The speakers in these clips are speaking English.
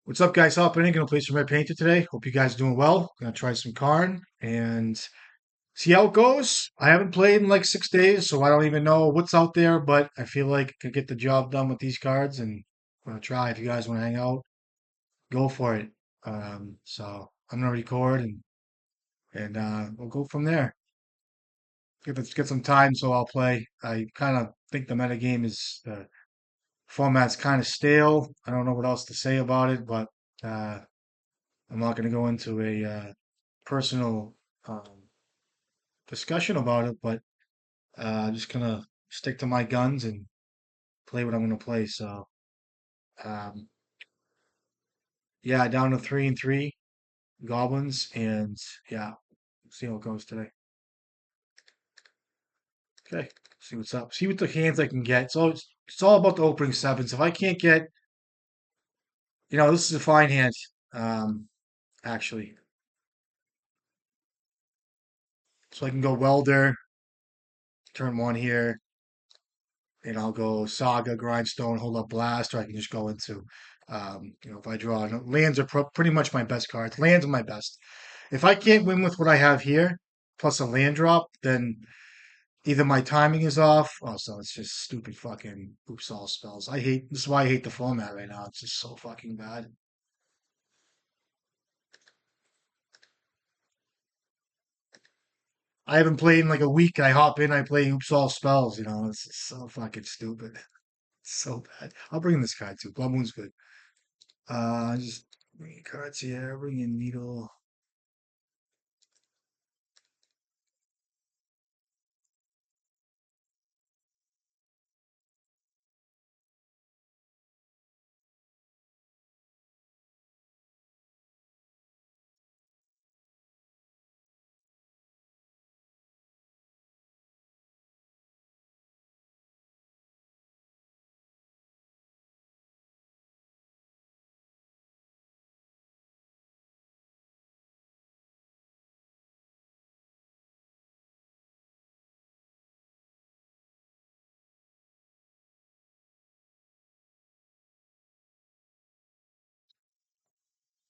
What's up, guys? Hopping gonna play some Red Painter today. Hope you guys are doing well. Gonna try some Karn and see how it goes. I haven't played in like 6 days, so I don't even know what's out there, but I feel like I could get the job done with these cards and I'm gonna try. If you guys want to hang out, go for it. So I'm gonna record and we'll go from there. Get some time, so I'll play. I kind of think the meta game is the format's kind of stale. I don't know what else to say about it, but uh, I'm not going to go into a personal discussion about it, but I'm just gonna stick to my guns and play what I'm gonna play. So, um, yeah, down to 3-3 goblins, and yeah, see how it goes today. Okay, see what's up. See what the hands I can get. So it's all about the opening sevens. If I can't get, this is a fine hand. Um, actually, so I can go welder, turn one here, and I'll go Saga, Grindstone, hold up Blast, or I can just go into, if I draw, lands are pretty much my best cards. Lands are my best. If I can't win with what I have here, plus a land drop, then either my timing is off. Oh, so it's just stupid fucking oops all spells. This is why I hate the format right now. It's just so fucking bad. I haven't played in like a week. I hop in, I play oops all spells. It's just so fucking stupid. So bad. I'll bring this card too. Blood Moon's good. Just bring in cards here. Bring in Needle.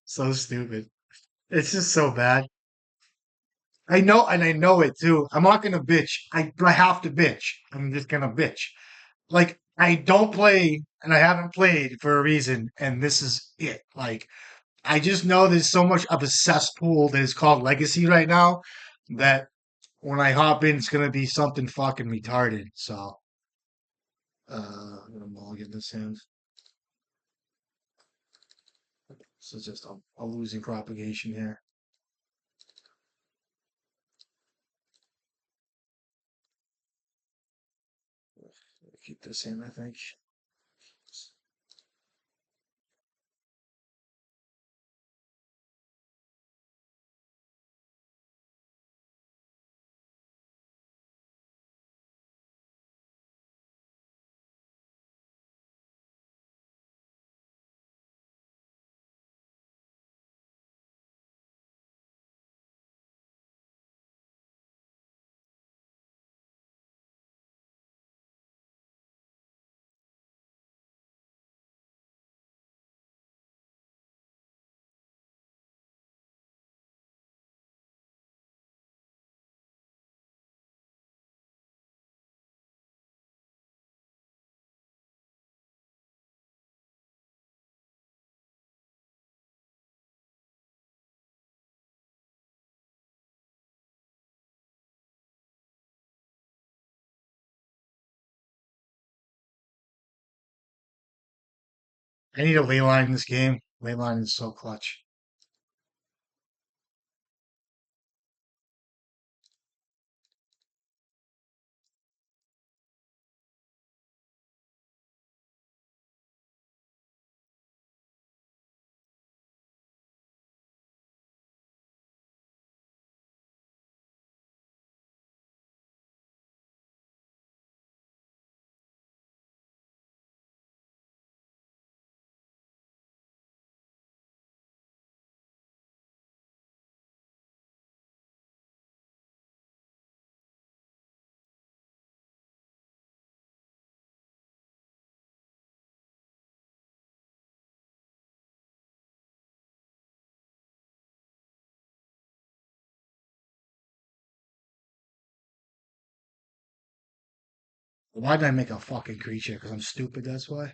So stupid. It's just so bad. I know, and I know it too. I'm not gonna bitch. I have to bitch. I'm just gonna bitch. Like I don't play, and I haven't played for a reason, and this is it. Like I just know there's so much of a cesspool that is called Legacy right now that when I hop in, it's gonna be something fucking retarded. So, I'm gonna mulligan this hand. So it's just a losing propagation here. Keep this in, I think. I need a ley line in this game. Ley line is so clutch. Why did I make a fucking creature? Because I'm stupid, that's why.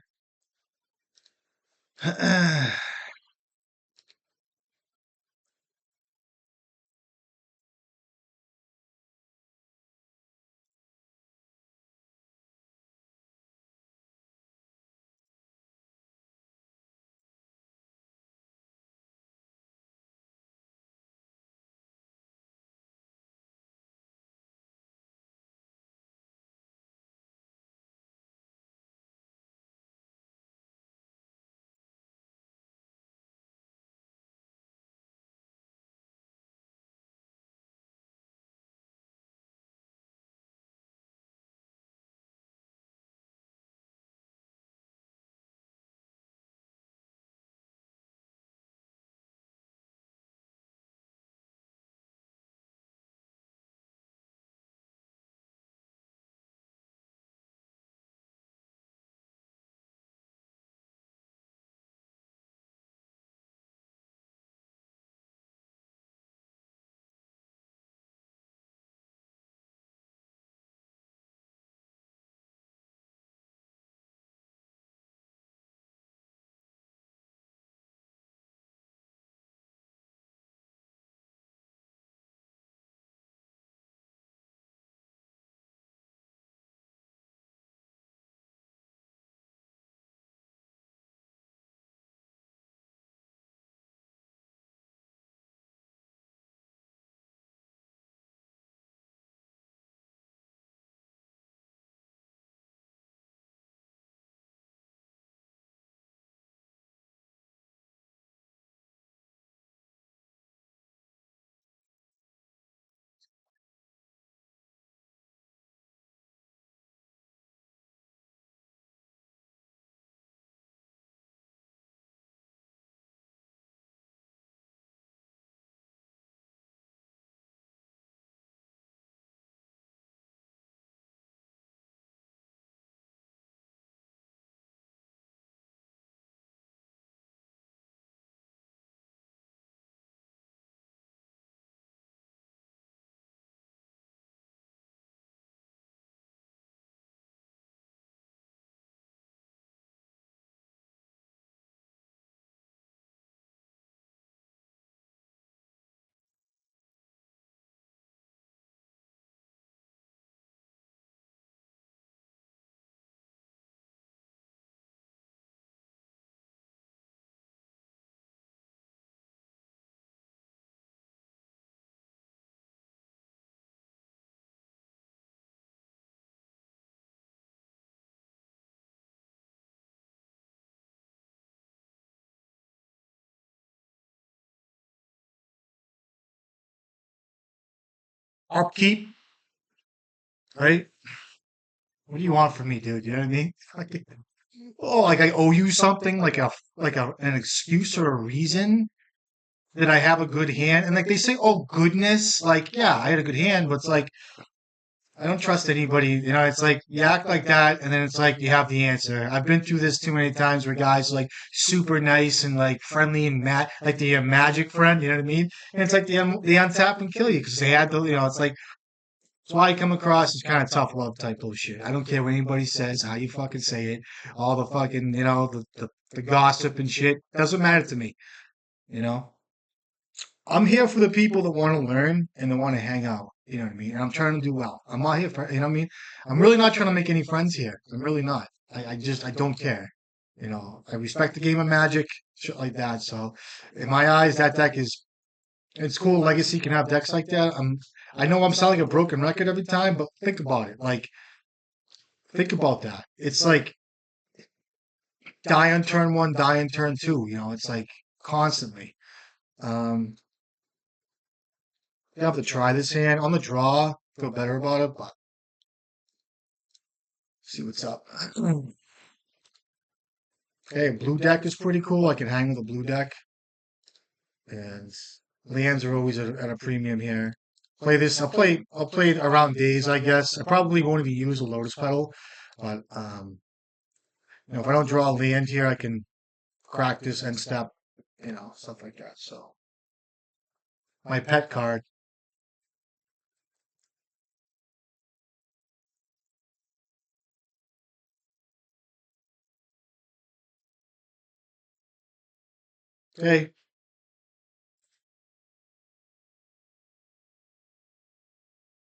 Upkeep, right? What do you want from me, dude? You know what I mean? Oh, like I owe you something, like an excuse or a reason that I have a good hand. And like they say, oh goodness, like yeah, I had a good hand, but it's like I don't trust anybody. You know, it's like you act like that, and then it's like you have the answer. I've been through this too many times where guys are like super nice and like friendly and like the magic friend. You know what I mean? And it's like they untap and kill you because they had the you know. It's like that's why I come across as kind of tough love type bullshit. I don't care what anybody says, how you fucking say it, all the fucking you know the gossip and shit doesn't matter to me. You know. I'm here for the people that want to learn and that want to hang out. You know what I mean? And I'm trying to do well. I'm not here for, you know what I mean? I'm really not trying to make any friends here. I'm really not. I don't care. You know, I respect the game of Magic, shit like that. So, in my eyes, that deck is, it's cool. Legacy can have decks like that. I know I'm selling a broken record every time, but think about it. Like, think about that. It's like die on turn one, die on turn two. You know, it's like constantly. Um, you have to try this hand on the draw. Feel better about it, but see what's up. Okay, blue deck is pretty cool. I can hang with a blue deck, and lands are always at a premium here. Play this. I'll play it around days, I guess. I probably won't even use a Lotus Petal, but you know, if I don't draw a land here, I can crack this end step, you know, stuff like that. So my pet card. Okay.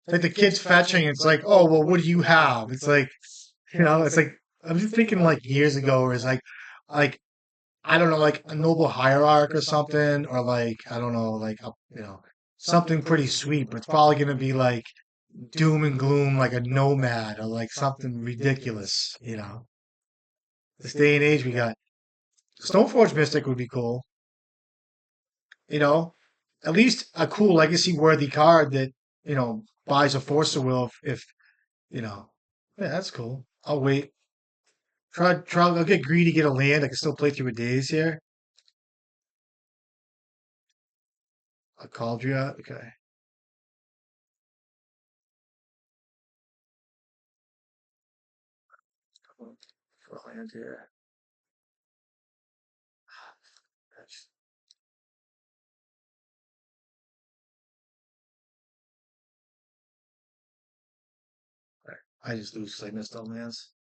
Like the kids fetching, it's like, oh well, what do you have? It's like, it's like I'm just thinking like years ago, where it's like I don't know, like a noble hierarch or something, or like I don't know, like something pretty sweet, but it's probably gonna be like doom and gloom, like a nomad or like something ridiculous. This day and age, we got Stoneforge Mystic would be cool, you know, at least a cool legacy worthy card that buys a Force of Will if. Yeah, that's cool. I'll wait. Try. I'll get greedy, get a land. I can still play through a days here. A Caldria. Okay. For a land here. I just lose because I missed all lands.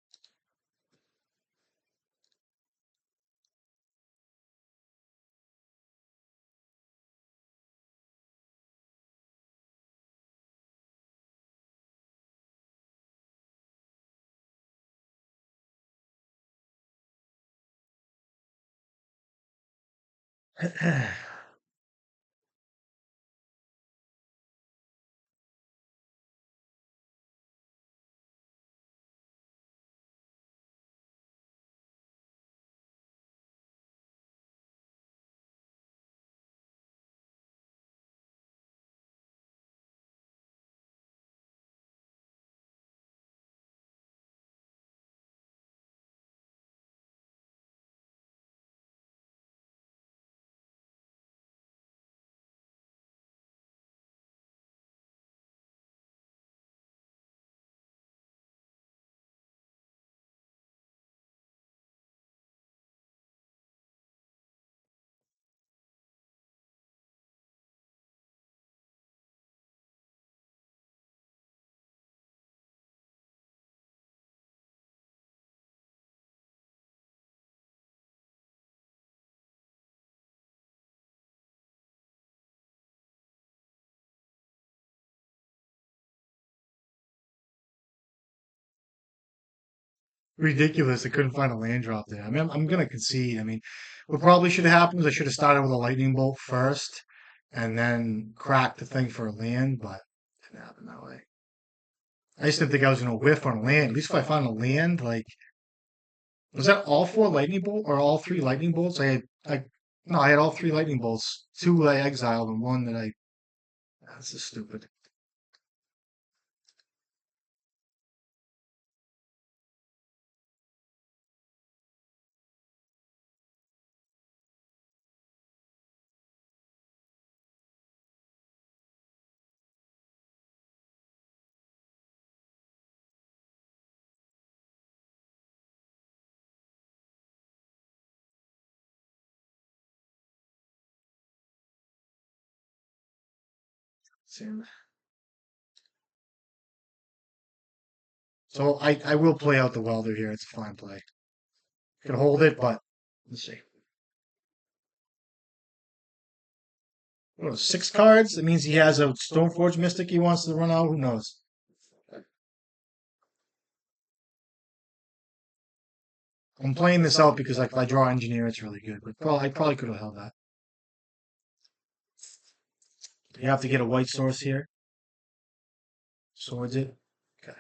Ridiculous. I couldn't find a land drop there. I mean, I'm gonna concede. I mean, what probably should have happened is I should have started with a lightning bolt first, and then cracked the thing for a land, but it didn't happen that way. I just didn't think I was gonna whiff on a land. At least if I found a land, like was that all four lightning bolt or all three lightning bolts? No, I had all three lightning bolts. Two I exiled and one that I. That's just stupid. So I will play out the welder here. It's a fine play. Can hold it, but let's see. What, 6 cards? It means he has a Stoneforge Mystic he wants to run out. Who knows? I'm playing this out because like if I draw Engineer, it's really good. But I probably could have held that. You have to get a white source here. Swords it. Okay.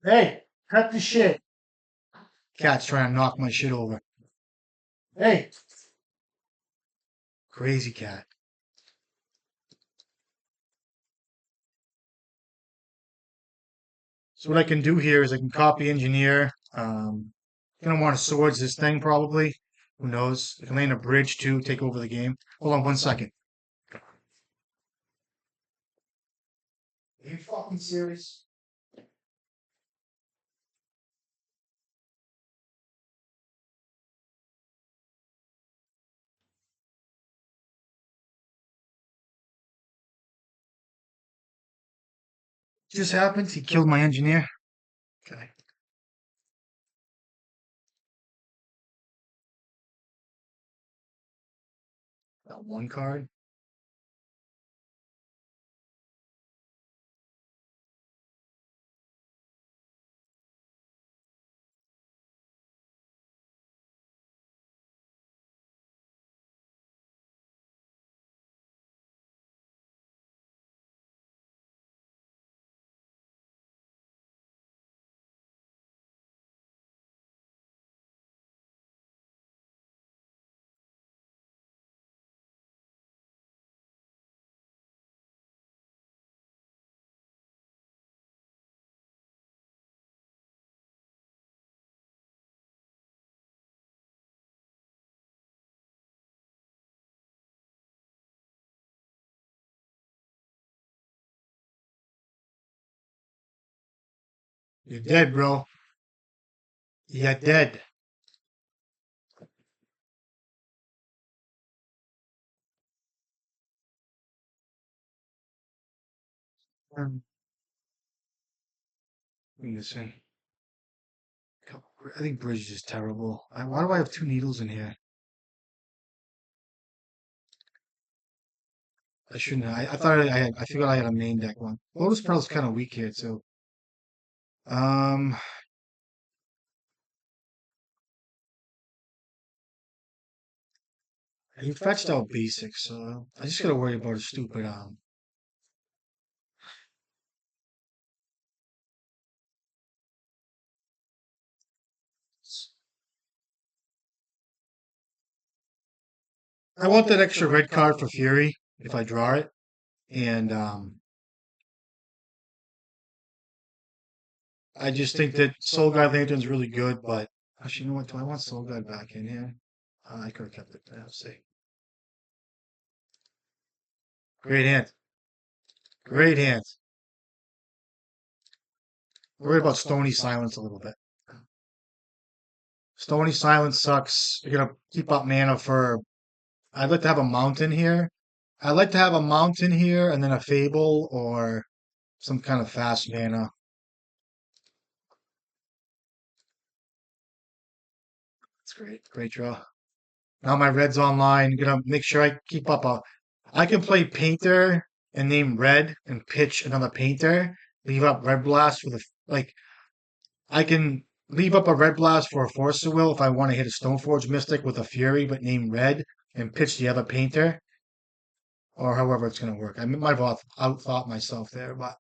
Hey, cut the shit. Cat's trying to knock my shit over. Hey, crazy cat. So what I can do here is I can copy engineer. Gonna want to swords this thing probably. Who knows? I can lay in a bridge too, take over the game. Hold on 1 second. Are you fucking serious? Just happened. He killed my engineer. Okay. Got one card. You're dead, bro. You're dead. Listen, I think bridge is terrible. Why do I have two needles in here? I shouldn't have. I thought I had. I figured I had a main deck one. Lotus Pearl's kind of weak here too. Um, he fetched out basics, so I just gotta worry about a stupid I want that extra red card for Fury if I draw it, and I just think that Soul Guide Lantern's really good, but actually, you know what? Do I want Soul Guide back in here? I could have kept it there. Let's see. Great hand. Great hand. Worry about Stony Silence a little bit. Stony Silence sucks. You're gonna keep up mana for. I'd like to have a mountain here. I'd like to have a mountain here and then a Fable or some kind of fast mana. That's great. Great draw. Now my red's online. Gonna make sure I keep up a. I can play painter and name red and pitch another painter. Leave up red blast for the like. I can leave up a red blast for a force of will if I want to hit a Stoneforge Mystic with a fury, but name red and pitch the other painter, or however it's gonna work. I might have outthought myself there, but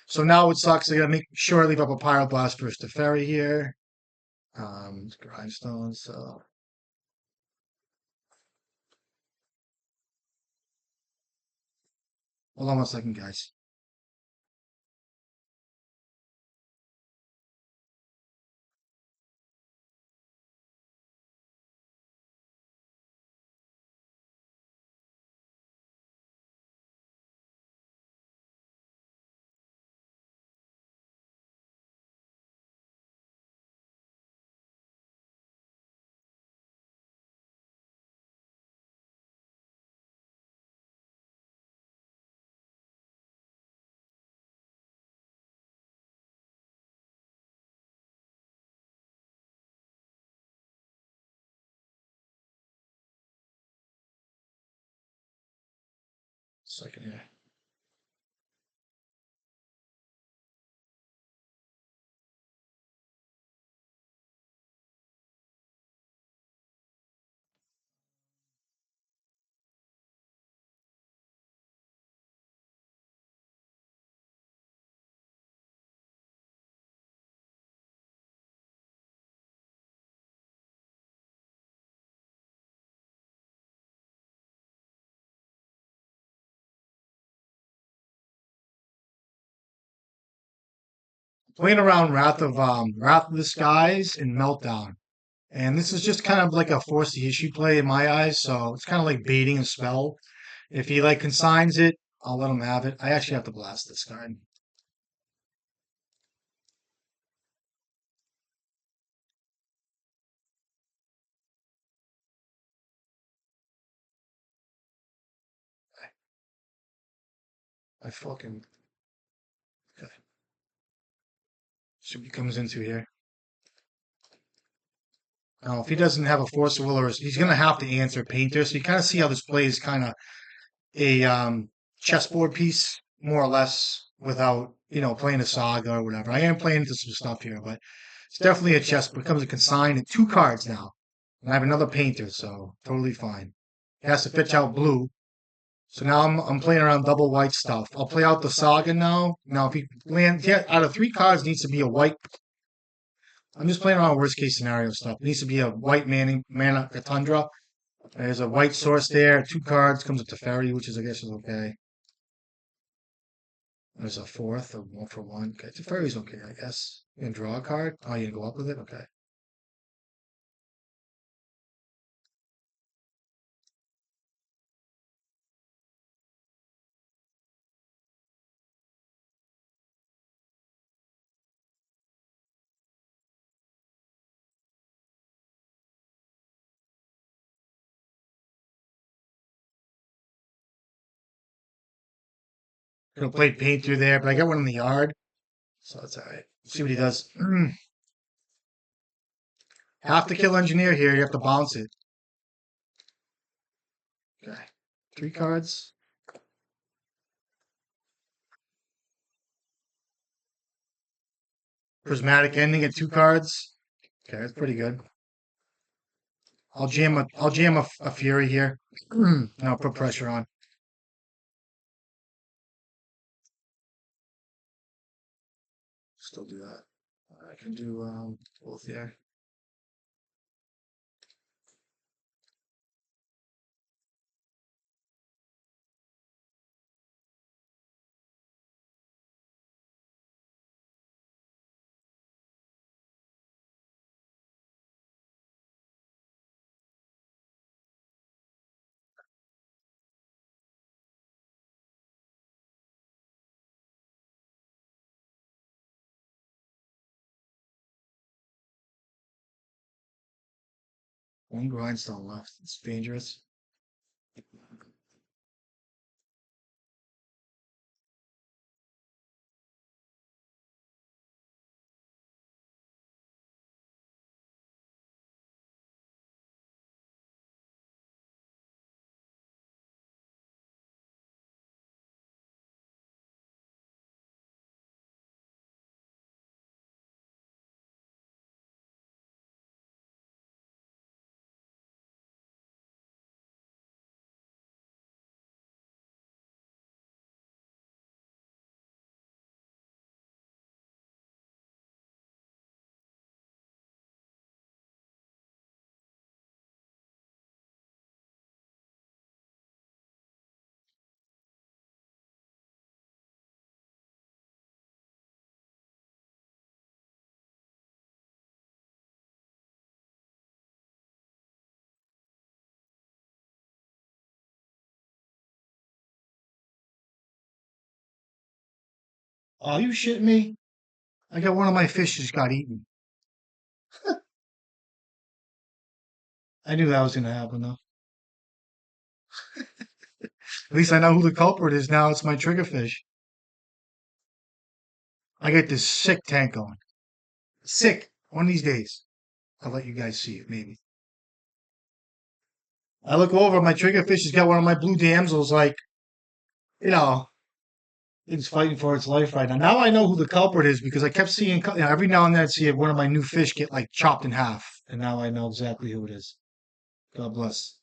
so now it sucks. I gotta make sure I leave up a pyroblast versus the ferry here. Grindstone. So hold on 1 second, guys. Second here. playing around Wrath of the Skies and Meltdown. And this is just kind of like a force the issue play in my eyes, so it's kind of like baiting a spell. If he like consigns it, I'll let him have it. I actually have to blast this card. I fucking okay. So he comes into here. Now, if he doesn't have a force of will, or he's gonna have to answer Painter. So you kind of see how this plays kind of a chessboard piece, more or less, without playing a saga or whatever. I am playing into some stuff here, but it's definitely a chess. Becomes a consign and two cards now. And I have another Painter, so totally fine. He has to pitch out blue. So now I'm playing around double white stuff. I'll play out the saga now. Now if he lands, yeah, out of three cards needs to be a white. I'm just playing around worst case scenario stuff. It needs to be a white mana Tundra. There's a white source there. Two cards comes with Teferi, which is I guess is okay. There's a fourth, a 1 for 1. Okay, Teferi's okay, I guess. You can draw a card. Oh, you can go up with it. Okay. Could have played Painter there, but I got one in the yard, so that's all right. See what he does. Have to kill Engineer here. You have to bounce it. Okay. Three cards. Prismatic Ending at two cards. Okay, that's pretty good. I'll jam a Fury here. And I'll put pressure on. Still do that. I can do both here. One grindstone left. It's dangerous. Oh, you shitting me? I got one of my fish just got eaten. I knew that was gonna happen though. At least I know who the culprit is now. It's my triggerfish. I get this sick tank going. Sick. One of these days. I'll let you guys see it, maybe. I look over, my triggerfish has got one of my blue damsels, like, you know, it's fighting for its life right now. Now I know who the culprit is because I kept seeing, every now and then I'd see one of my new fish get like chopped in half. And now I know exactly who it is. God bless.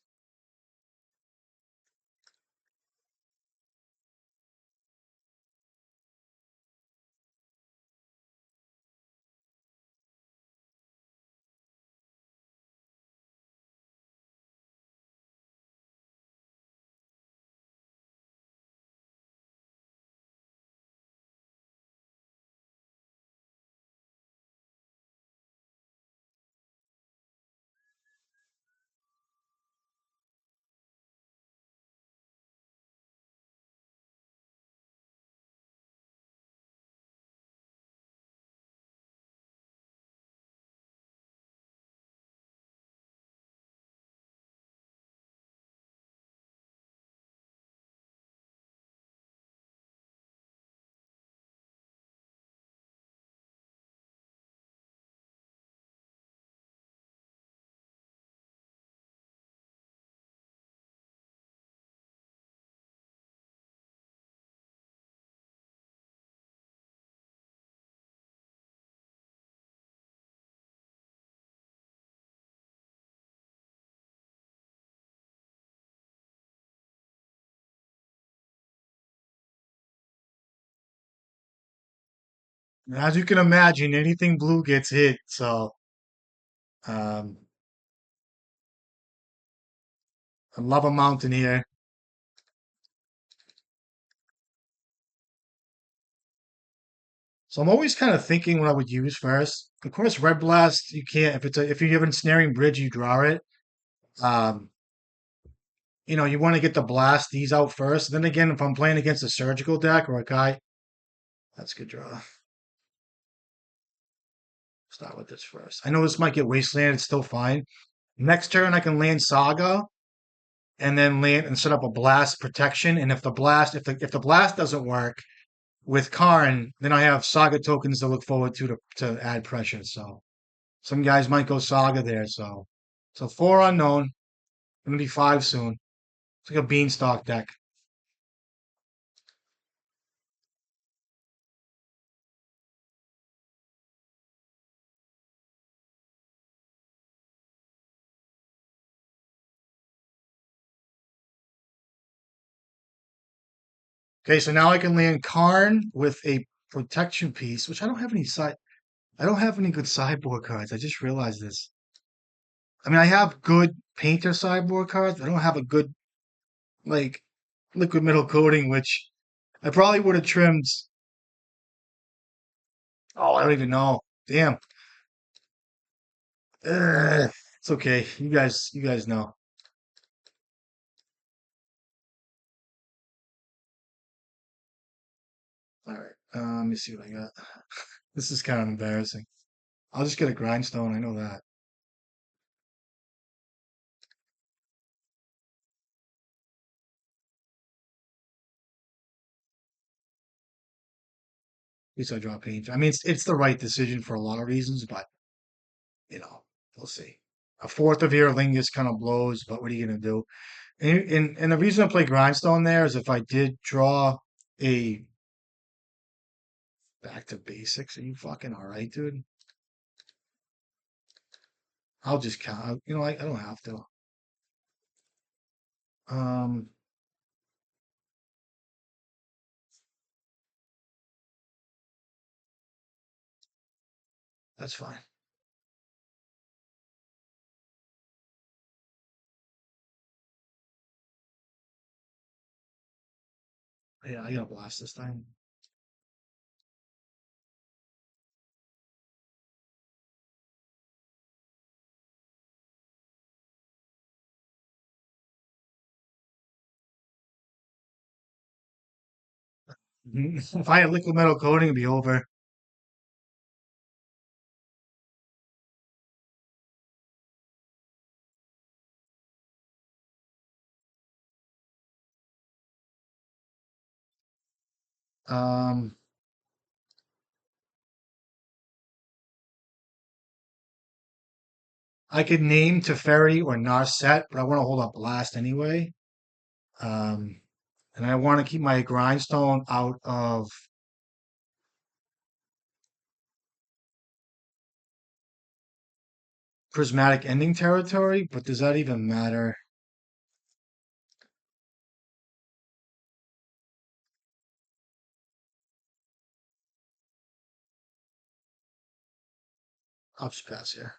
As you can imagine, anything blue gets hit. So um, I love a mountain here. So I'm always kind of thinking what I would use first. Of course, red blast you can't if you have an ensnaring bridge, you draw it. Um, you want to get the blast these out first. Then again, if I'm playing against a surgical deck or a guy, that's a good draw. Start with this first. I know this might get wasteland. It's still fine. Next turn, I can land Saga and then land and set up a blast protection. And if the blast doesn't work with Karn, then I have Saga tokens to look forward to add pressure. So some guys might go Saga there. So four unknown. Gonna be five soon. It's like a beanstalk deck. Okay, so now I can land Karn with a protection piece, which I don't have any good sideboard cards. I just realized this. I mean, I have good painter sideboard cards. I don't have a good like liquid metal coating, which I probably would have trimmed. Oh, I don't even know. Damn. It's okay. You guys know. All right. Let me see what I got. This is kind of embarrassing. I'll just get a grindstone. I know that. At least I draw paint. I mean, it's the right decision for a lot of reasons, but you know, we'll see. A fourth of your Lingus kind of blows, but what are you gonna do? And the reason I play grindstone there is if I did draw a back to basics, are you fucking all right, dude? I'll just count. I don't have to. Um, that's fine. Yeah, I gotta blast this thing. If I had liquid metal coating, it'd be over. Um, I could name Teferi or Narset, but I want to hold up blast anyway. Um, and I want to keep my grindstone out of prismatic ending territory. But does that even matter? I'll just pass here.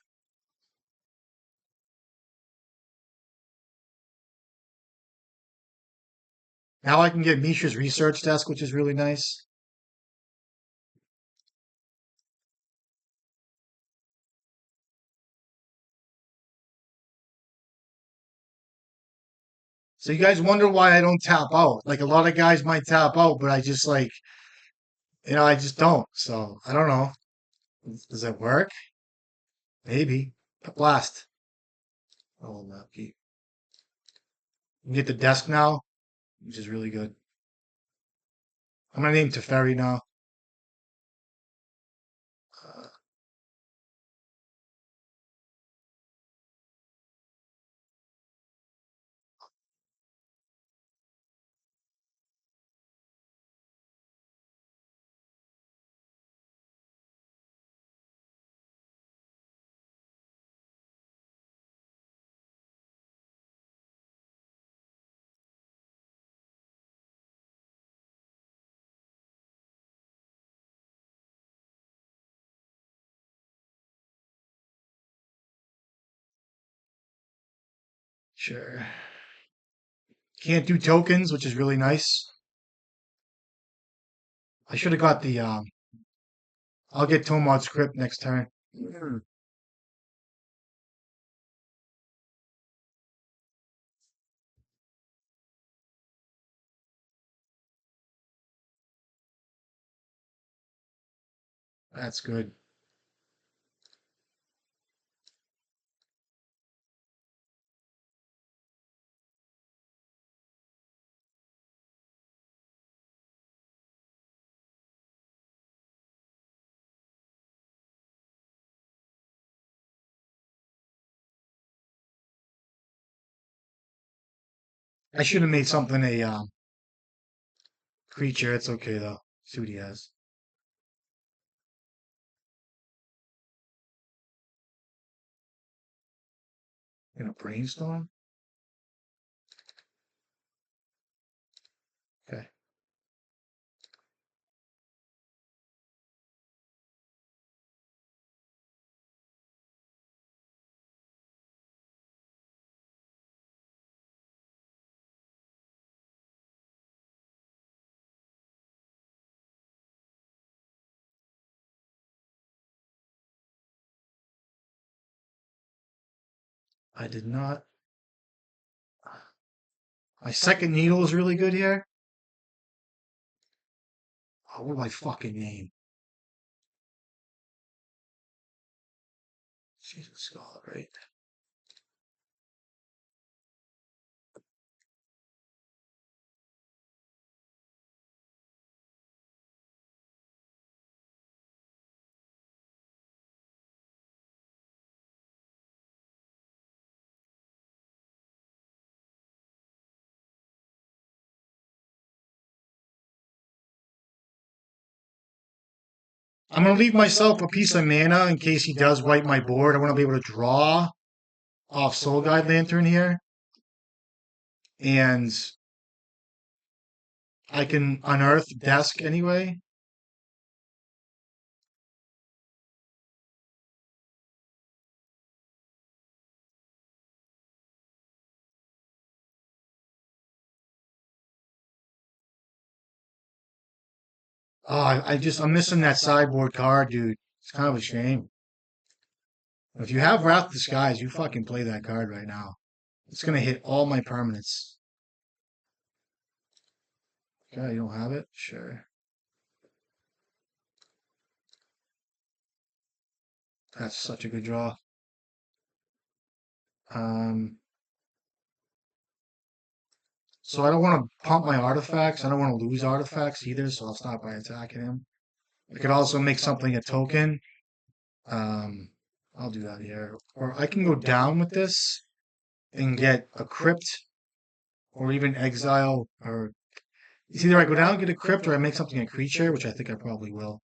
Now I can get Misha's research desk, which is really nice. So you guys wonder why I don't tap out. Like a lot of guys might tap out, but I just I just don't. So I don't know. Does it work? Maybe. Blast. Oh, no. You can get the desk now, which is really good. I'm gonna name Teferi now. Uh, Sure. Can't do tokens, which is really nice. I should have got the I'll get Tomod's script next turn. That's good. I should have made something a creature. It's okay though. See what he has. In a brainstorm? Okay. I did not. My second needle is really good here. Oh, what do I fucking name? Jesus, Scholar, right? I'm gonna leave myself a piece of mana in case he does wipe my board. I want to be able to draw off Soul Guide Lantern here, and I can unearth Desk anyway. Oh, I'm missing that sideboard card, dude. It's kind of a shame. If you have Wrath of the Skies, you fucking play that card right now. It's gonna hit all my permanents. Okay, you don't have it? Sure. That's such a good draw. Um, so I don't want to pump my artifacts. I don't want to lose artifacts either, so I'll stop by attacking him. I could also make something a token. Um, I'll do that here. Or I can go down with this and get a crypt or even exile or it's either I go down and get a crypt or I make something a creature, which I think I probably will.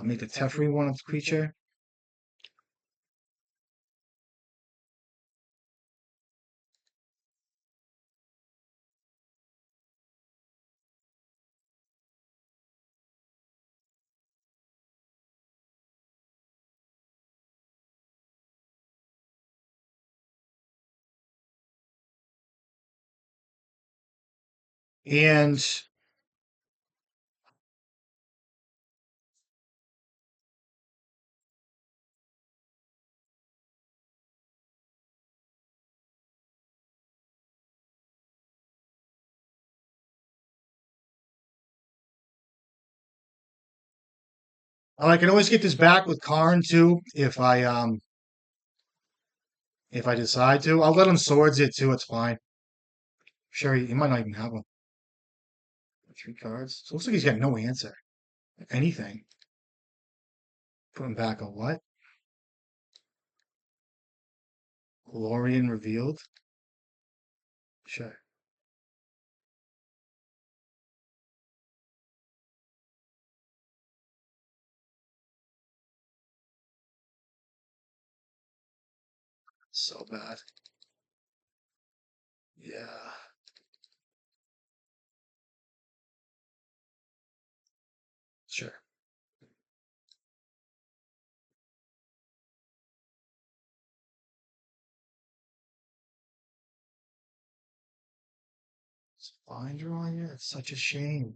Make the Teferi one a creature. And I can always get this back with Karn too if I decide to. I'll let him swords it too, it's fine. Sure, he might not even have them. Three cards. So it looks like he's got no answer. Anything. Put him back a what? Lorien revealed? Sure. So bad. Yeah. Sure. Binder on you? It's such a shame.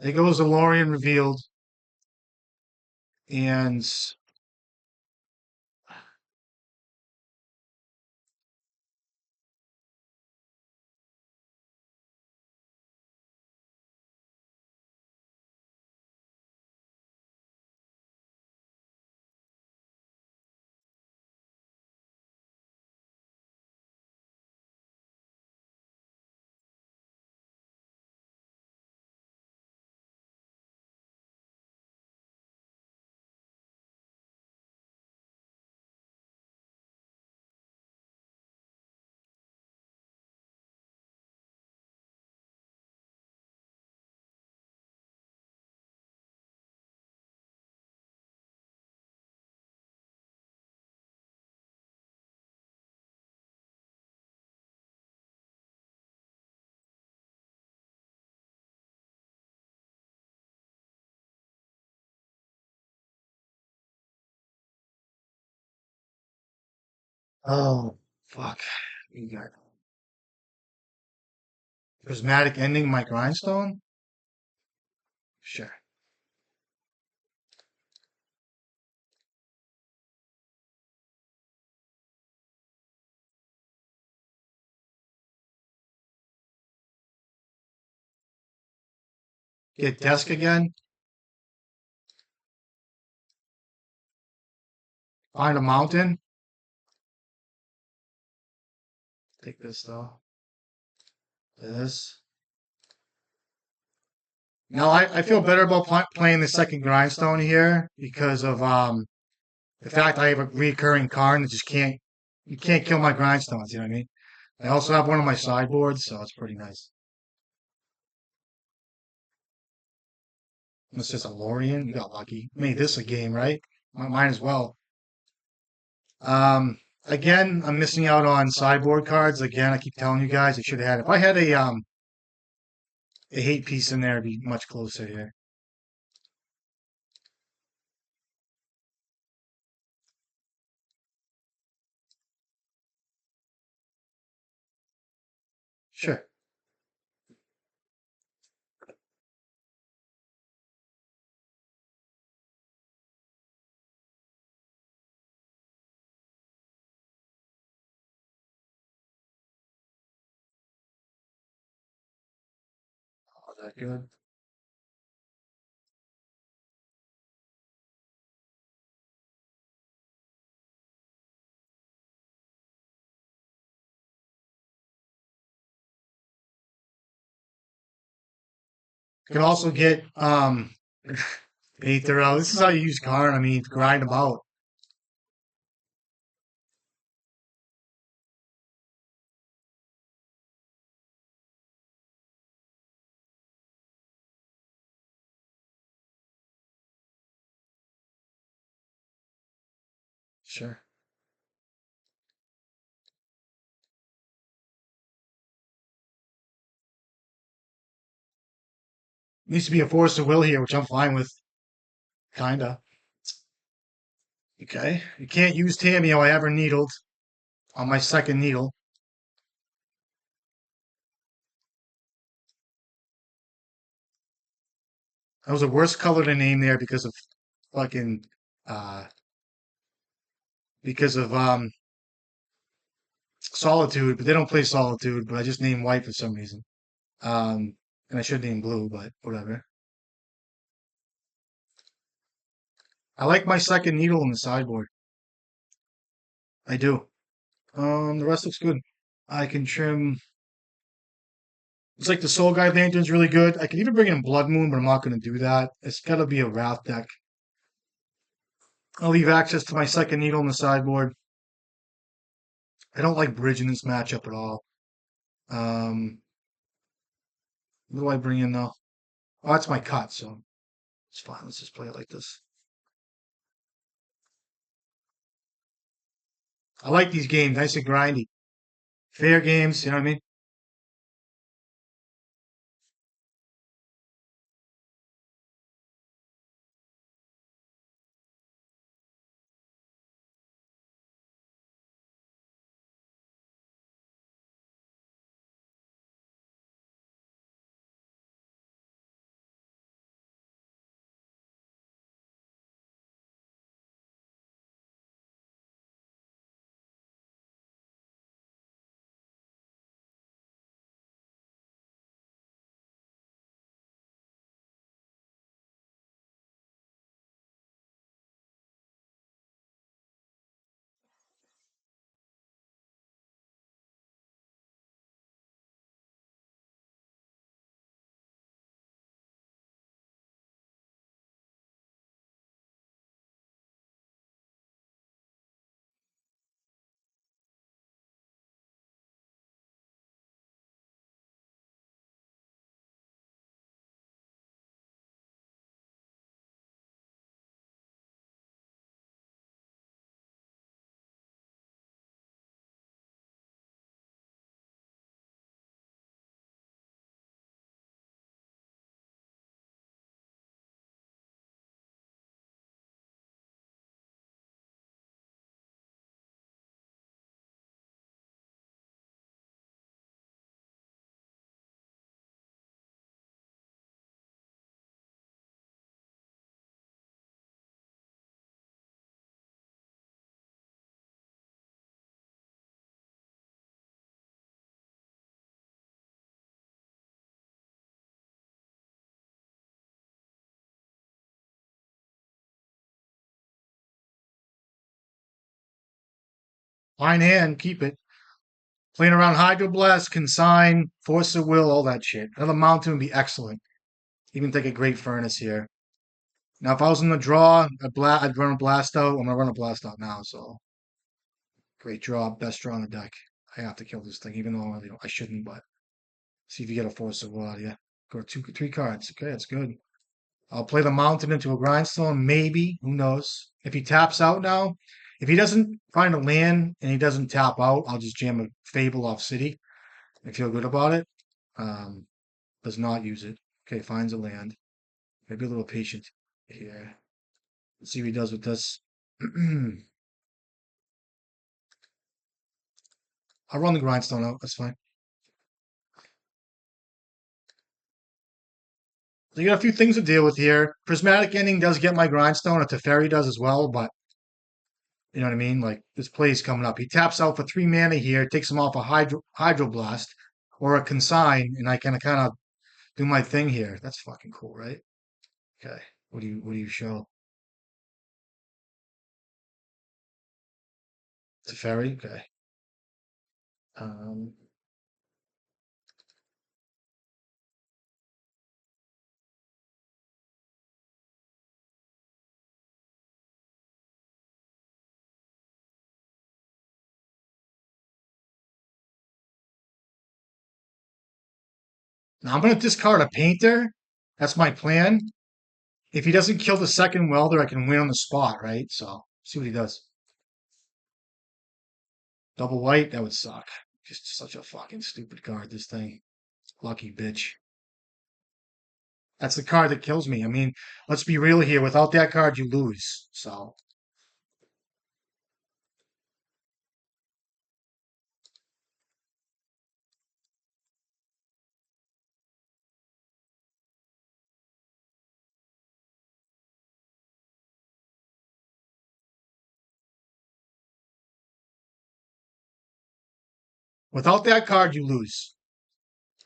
There goes the Lorian revealed, and oh fuck, you got prismatic ending, my grindstone. Sure, get desk again. Find a mountain. Take this though. This. Now I feel better about playing the second grindstone here because of the fact I have a recurring card that just can't you can't kill my grindstones. You know what I mean? I also have one on my sideboard, so it's pretty nice. It's just a Lorien. You got lucky. Made this a game, right? Mine as well. Again, I'm missing out on sideboard cards. Again, I keep telling you guys I should have had. If I had a hate piece in there, it'd be much closer here. Sure. Oh, that good. You can also get Aether out. This is how you use Karn. I mean, grind them out. Sure. Needs to be a force of will here, which I'm fine with. Kinda. Okay. You can't use Tameo. I ever needled on my second needle. That was the worst color to name there because of fucking uh because of Solitude, but they don't play Solitude, but I just named white for some reason. And I should name blue, but whatever. I like my second needle in the sideboard. I do. The rest looks good. I can trim. It's like the Soul Guide Lantern's really good. I can even bring in Blood Moon, but I'm not going to do that. It's got to be a Wrath deck. I'll leave access to my second needle in the sideboard. I don't like bridge in this matchup at all. Um, what do I bring in though? Oh, that's my cut, so it's fine. Let's just play it like this. I like these games, nice and grindy. Fair games, you know what I mean? Fine hand, keep it. Playing around Hydroblast, Consign, Force of Will, all that shit. Another Mountain would be excellent. Even take a Great Furnace here. Now, if I was in the draw, I'd run a Blast out. I'm going to run a Blast out now, so. Great draw, best draw on the deck. I have to kill this thing, even though I shouldn't, but. See if you get a Force of Will out of you. Go 3 cards. Okay, that's good. I'll play the Mountain into a Grindstone, maybe. Who knows? If he taps out now, if he doesn't find a land and he doesn't tap out, I'll just jam a Fable off City. I feel good about it. Um, does not use it. Okay, finds a land. Maybe a little patient here. Let's see what he does with this. I'll run the Grindstone out. That's fine. So you got a few things to deal with here. Prismatic Ending does get my Grindstone. A Teferi does as well, but you know what I mean? Like this play's coming up. He taps out for 3 mana here, takes him off a Hydroblast or a Consign, and I can kind of do my thing here. That's fucking cool, right? Okay. What do you show? Teferi? Okay. Um, Now I'm gonna discard a Painter. That's my plan. If he doesn't kill the second welder, I can win on the spot, right? So see what he does. Double white, that would suck. Just such a fucking stupid card, this thing. Lucky bitch. That's the card that kills me. I mean, let's be real here. Without that card, you lose. So without that card, you lose.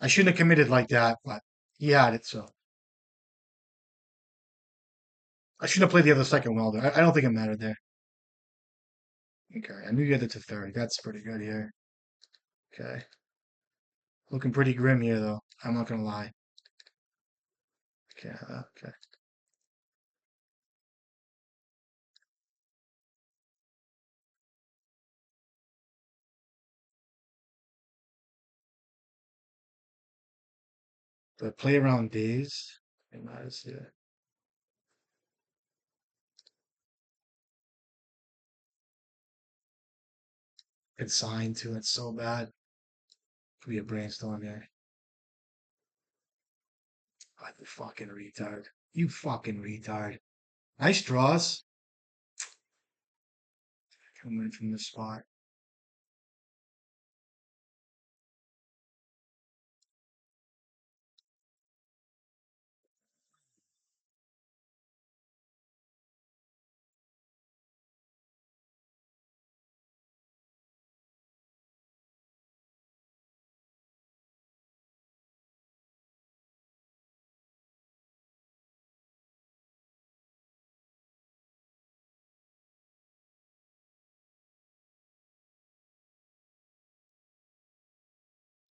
I shouldn't have committed like that, but he had it, so I shouldn't have played the other second welder. I don't think it mattered there. Okay, I knew you had the Teferi. That's pretty good here. Okay. Looking pretty grim here, though. I'm not gonna lie. Okay, okay. The play around days. It matters, yeah. It's signed to it so bad. Could be a brainstorm here. Oh, you fucking retard. You fucking retard. Nice draws. Coming from the spot.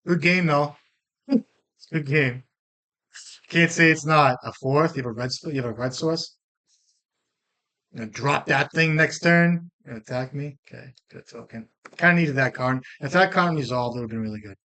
Good game, though. It's a good game. Can't say it's not. A fourth? You have a red source? Drop that thing next turn? Attack me? Okay, good token. Kind of needed that card. If that card resolved, it would have been really good.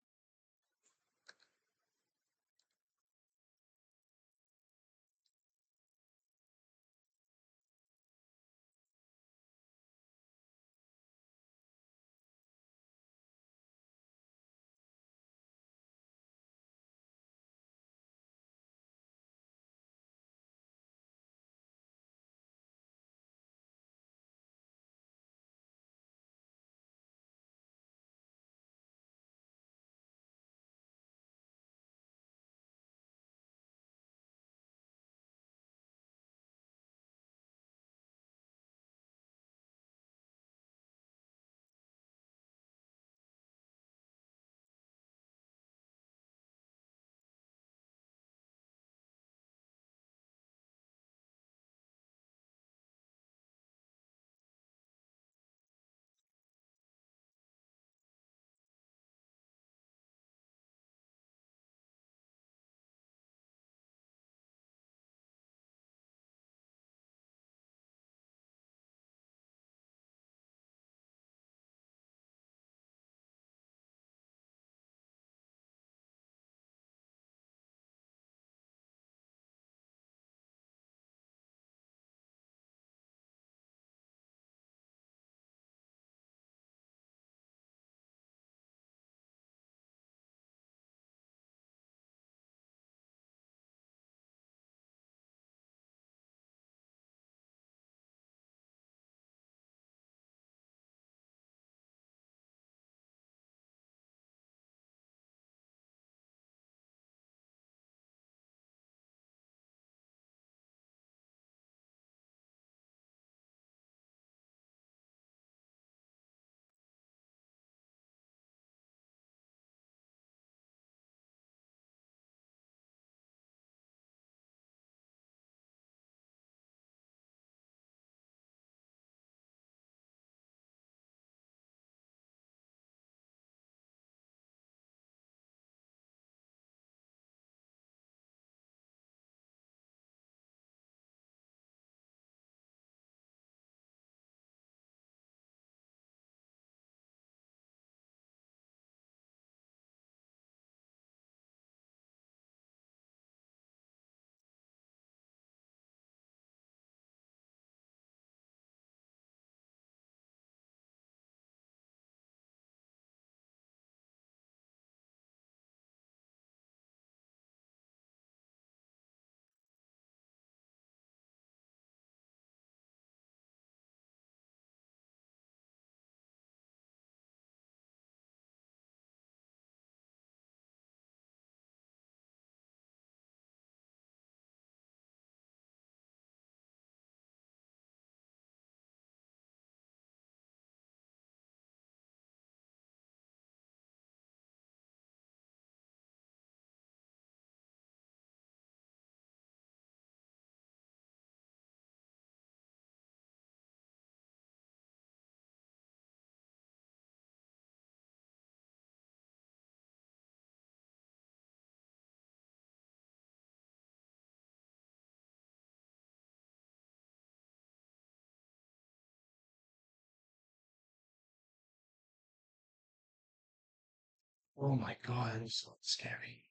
Oh my god, it's so scary.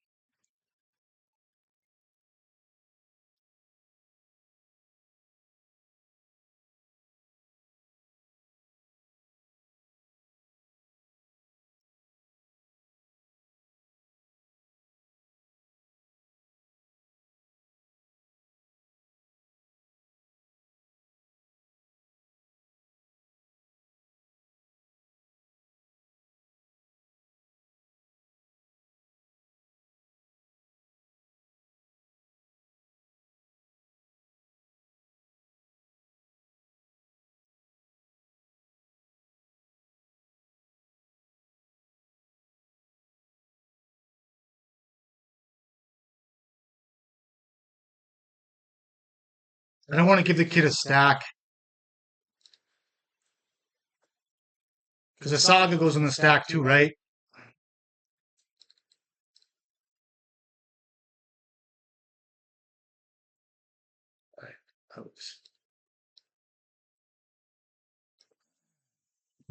I don't want to give the kid a stack because the saga goes in the stack too, right? Oops.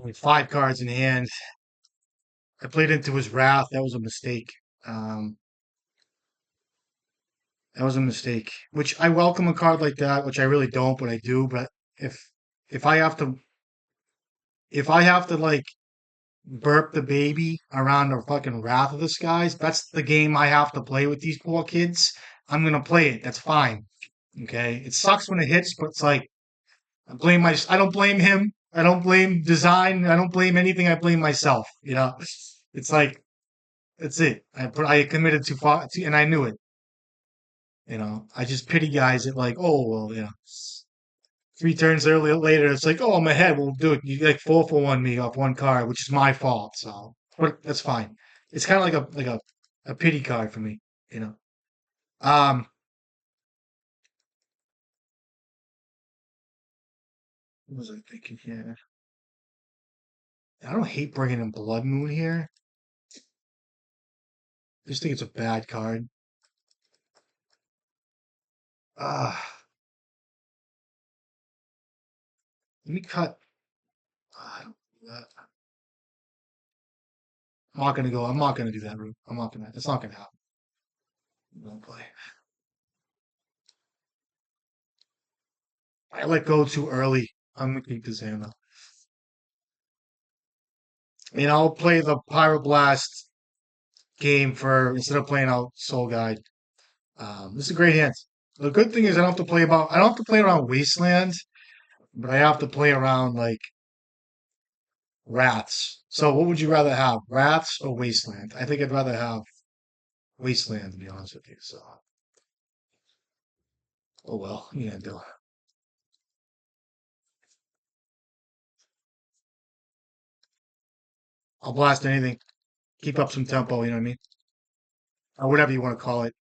Only 5 cards in hand. I played into his wrath. That was a mistake. Um, that was a mistake. Which I welcome a card like that, which I really don't, but I do. But if if I have to if I have to like burp the baby around the fucking wrath of the skies, that's the game I have to play with these poor kids. I'm gonna play it. That's fine. Okay. It sucks when it hits, but it's like I don't blame him. I don't blame design. I don't blame anything. I blame myself. It's like that's it. I committed too far, and I knew it. I just pity guys that like, oh well, 3 turns early later, it's like, oh, I'm ahead. Well, dude, you like 4 for 1 me off 1 card, which is my fault. So, but that's fine. It's kind of like a pity card for me, you know. Um, what was I thinking here? I don't hate bringing in Blood Moon here. I just think it's a bad card. Ah, let me cut. I don't do that. I'm not gonna go. I'm not gonna do that route. I'm not gonna. It's not gonna happen. Don't play. I let go too early. I'm gonna keep this hand though. I'll play the Pyroblast game for instead of playing out Soul Guide. This is a great hand. The good thing is I don't have to play around Wasteland, but I have to play around like Wraths. So what would you rather have, Wraths or Wasteland? I think I'd rather have Wasteland to be honest with you. So oh well, yeah, do. I'll blast anything. Keep up some tempo, you know what I mean? Or whatever you want to call it.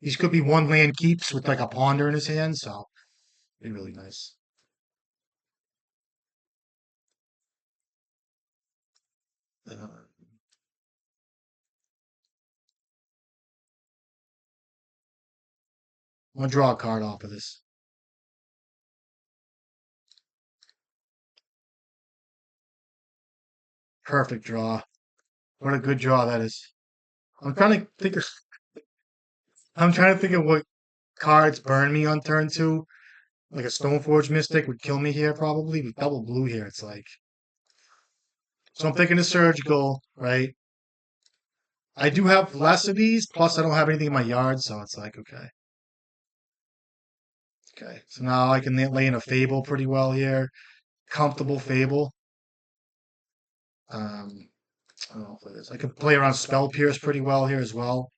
These could be one land keeps with like a ponder in his hand, so it'd be really nice. I'm gonna draw a card off of this. Perfect draw. What a good draw that is. I'm trying to think of I'm trying to think of what cards burn me on turn 2. Like a Stoneforge Mystic would kill me here probably. With double blue here, it's like so I'm thinking of surgical, right? I do have less of these, plus I don't have anything in my yard, so it's like okay. Okay. So now I can lay in a Fable pretty well here. Comfortable Fable. Um I don't know if it is. I can play around Spell Pierce pretty well here as well.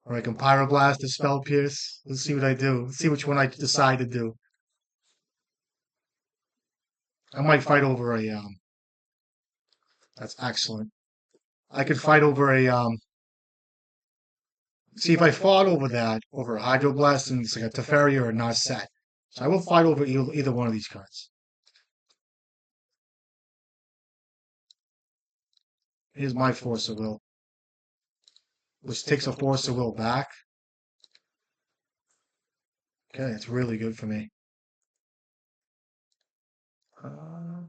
Or I can Pyroblast to Spell Pierce. Let's see what I do. Let's see which one I decide to do. I might fight over a that's excellent. I could fight over a see if I fought over that over a Hydroblast and it's like a Teferi or a Narset. So I will fight over either one of these cards. Here's my Force of Will, which takes a Force of Will back. Okay, it's really good for me. Uh,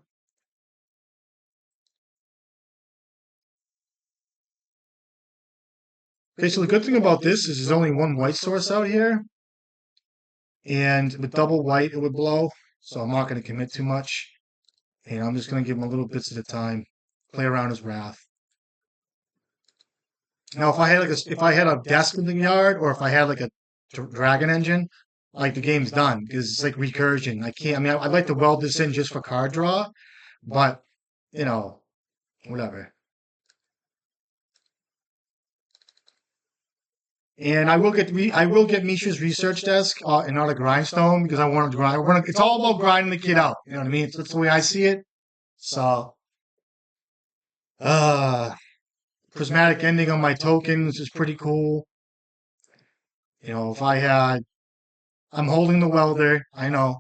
Okay, so the good thing about this is there's only one white source out here, and with double white, it would blow. So I'm not going to commit too much, and I'm just going to give him a little bits at a time, play around his wrath. Now, if I had a desk in the yard, or if I had like a dragon engine, like the game's done because it's like recursion. I can't. I mean, I'd like to weld this in just for card draw, but you know, whatever. And I will get Misha's research desk and not a grindstone because I want to grind. It's all about grinding the kid out. You know what I mean? That's the way I see it. So, uh, prismatic ending on my tokens is pretty cool. You know, if I had, I'm holding the welder. I know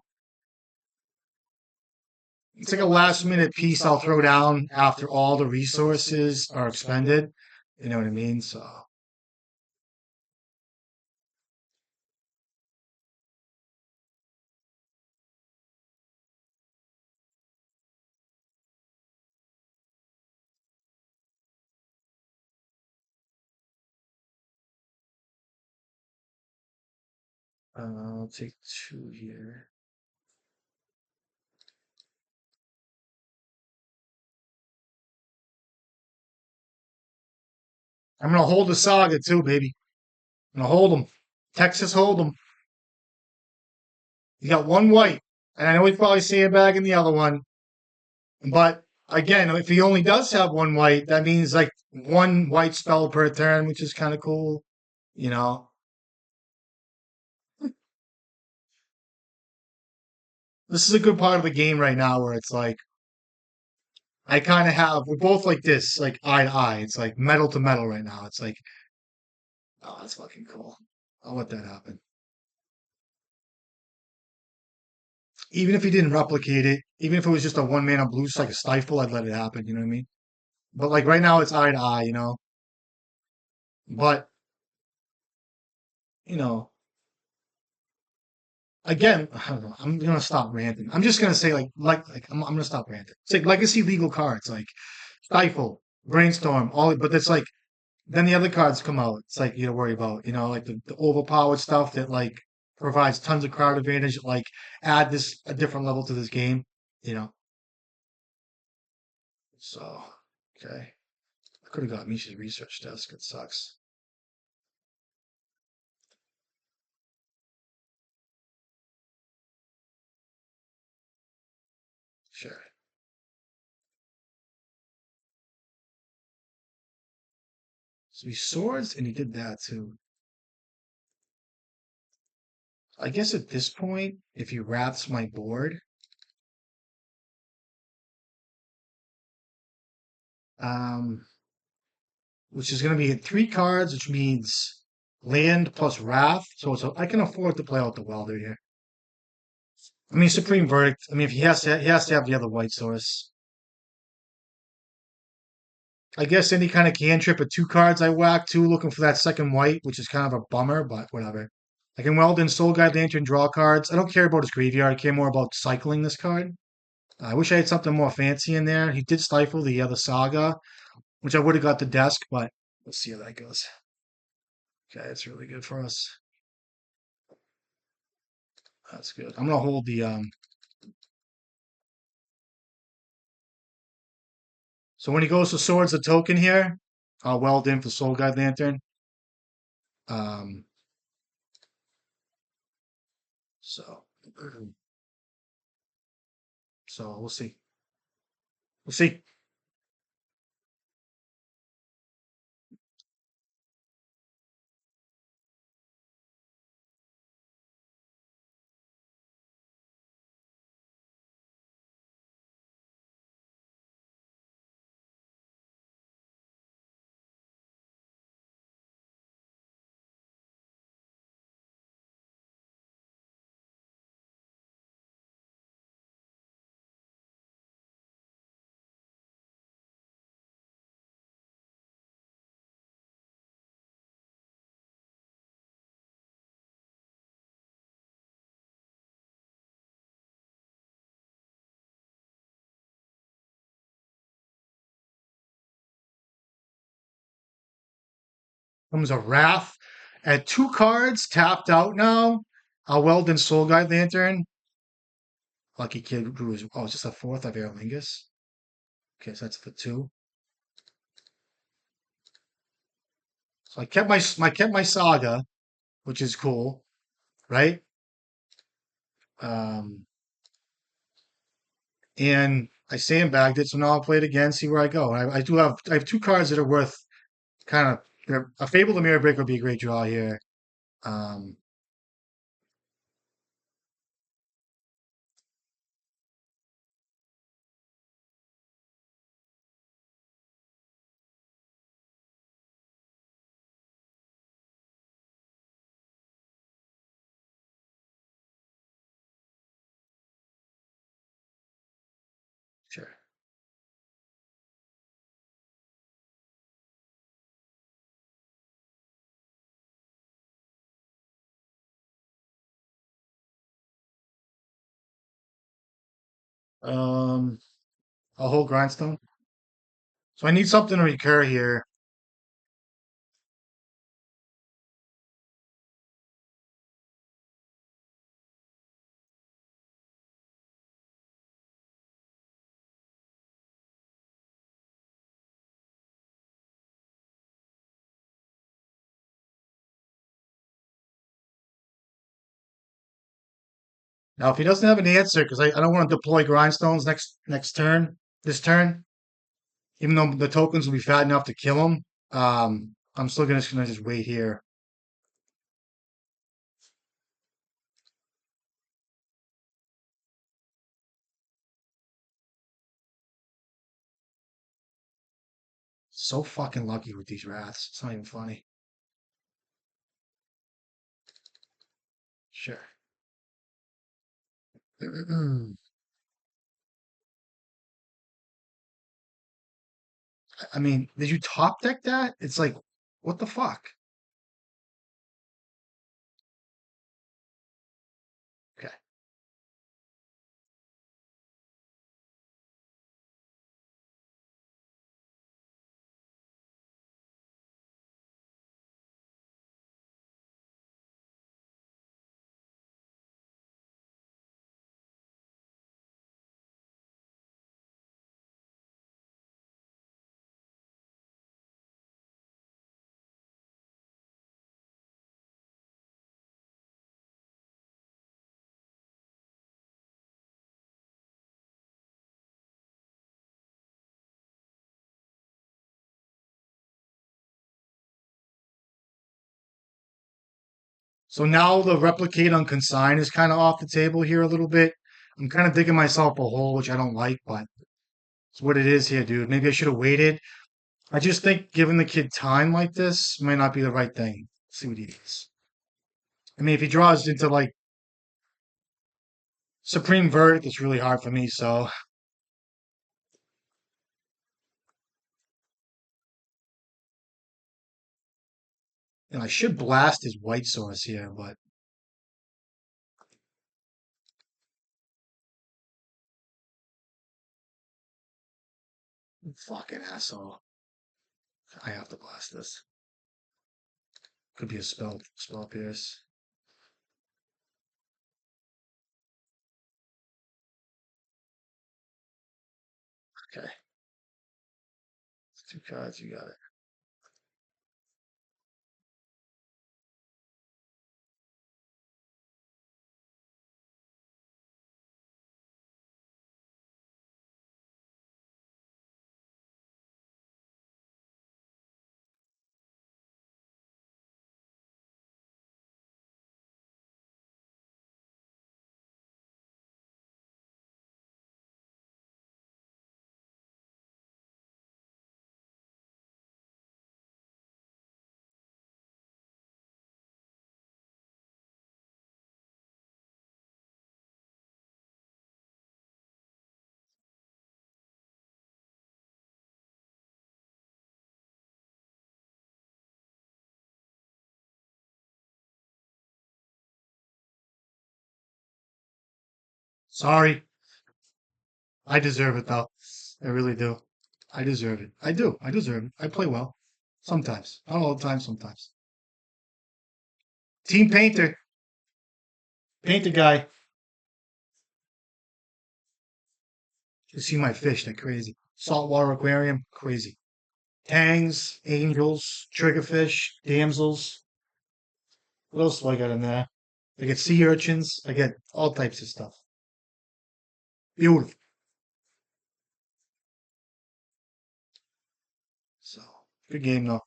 it's like a last minute piece I'll throw down after all the resources are expended. You know what I mean? So, I'll take two here. I'm gonna hold the saga too, baby. I'm gonna hold them. Texas hold them. You got one white, and I know he's probably sandbagging the other one, but again, if he only does have one white, that means like one white spell per turn, which is kind of cool. You know, this is a good part of the game right now where it's like I kind of have we're both like this, like eye to eye. It's like metal to metal right now. It's like, oh, that's fucking cool. I'll let that happen. Even if he didn't replicate it, even if it was just a one mana blue, just like a stifle, I'd let it happen. You know what I mean? But like right now, it's eye to eye. You know, but you know, again, I don't know. I'm gonna stop ranting. I'm just gonna say I'm gonna stop ranting. It's like legacy legal cards, like stifle, brainstorm, all. But it's like then the other cards come out. It's like you don't worry about, you know, like the overpowered stuff that like provides tons of crowd advantage. Like add this a different level to this game. You know, so okay. I could have got Misha's research desk. It sucks. Sure. So he swords and he did that too. I guess at this point, if he wraps my board, um, which is going to be three cards, which means land plus wrath. So I can afford to play out the welder here. I mean, Supreme Verdict. I mean, if he has to have the other white source. I guess any kind of cantrip at two cards I whack too, looking for that second white, which is kind of a bummer, but whatever. I can weld in Soul Guide Lantern draw cards. I don't care about his graveyard. I care more about cycling this card. I wish I had something more fancy in there. He did stifle the other saga, which I would have got the desk, but let's see how that goes. Okay, it's really good for us. That's good. I'm gonna hold the So when he goes to swords the token here, I'll weld in for Soul Guide Lantern. Um, so so we'll see. We'll see. Comes a Wrath. At two cards tapped out now. A Weldon Soul Guide Lantern. Lucky Kid drew his. Oh, it's just a fourth of Aerlingus. Okay, so that's for two. So I kept my Saga, which is cool, right? Um, and I sandbagged it, so now I'll play it again, see where I go. I have two cards that are worth kind of. A Fable the Mirror Breaker would be a great draw here. Um, sure. Um, a whole grindstone. So I need something to recur here. Now, if he doesn't have an answer, because I don't want to deploy grindstones next turn, this turn, even though the tokens will be fat enough to kill him, I'm still gonna just wait here. So fucking lucky with these wraths. It's not even funny. Sure. I mean, did you top deck that? It's like, what the fuck? Okay. So now the replicate on consign is kind of off the table here a little bit. I'm kind of digging myself a hole, which I don't like, but it's what it is here, dude. Maybe I should have waited. I just think giving the kid time like this might not be the right thing. See what he is. I mean, if he draws into like Supreme Verdict, it's really hard for me. So, I should blast his white source here, but fucking asshole. I have to blast this. Could be a spell pierce. Okay, it's two cards. You got it. Sorry, I deserve it though. I really do. I deserve it. I do. I deserve it. I play well. Sometimes. Not all the time, sometimes. Team Painter. Painter guy. You see my fish, they're crazy. Saltwater aquarium, crazy. Tangs, angels, triggerfish, damsels. What else do I got in there? I get sea urchins. I get all types of stuff. Beautiful. So, good game though.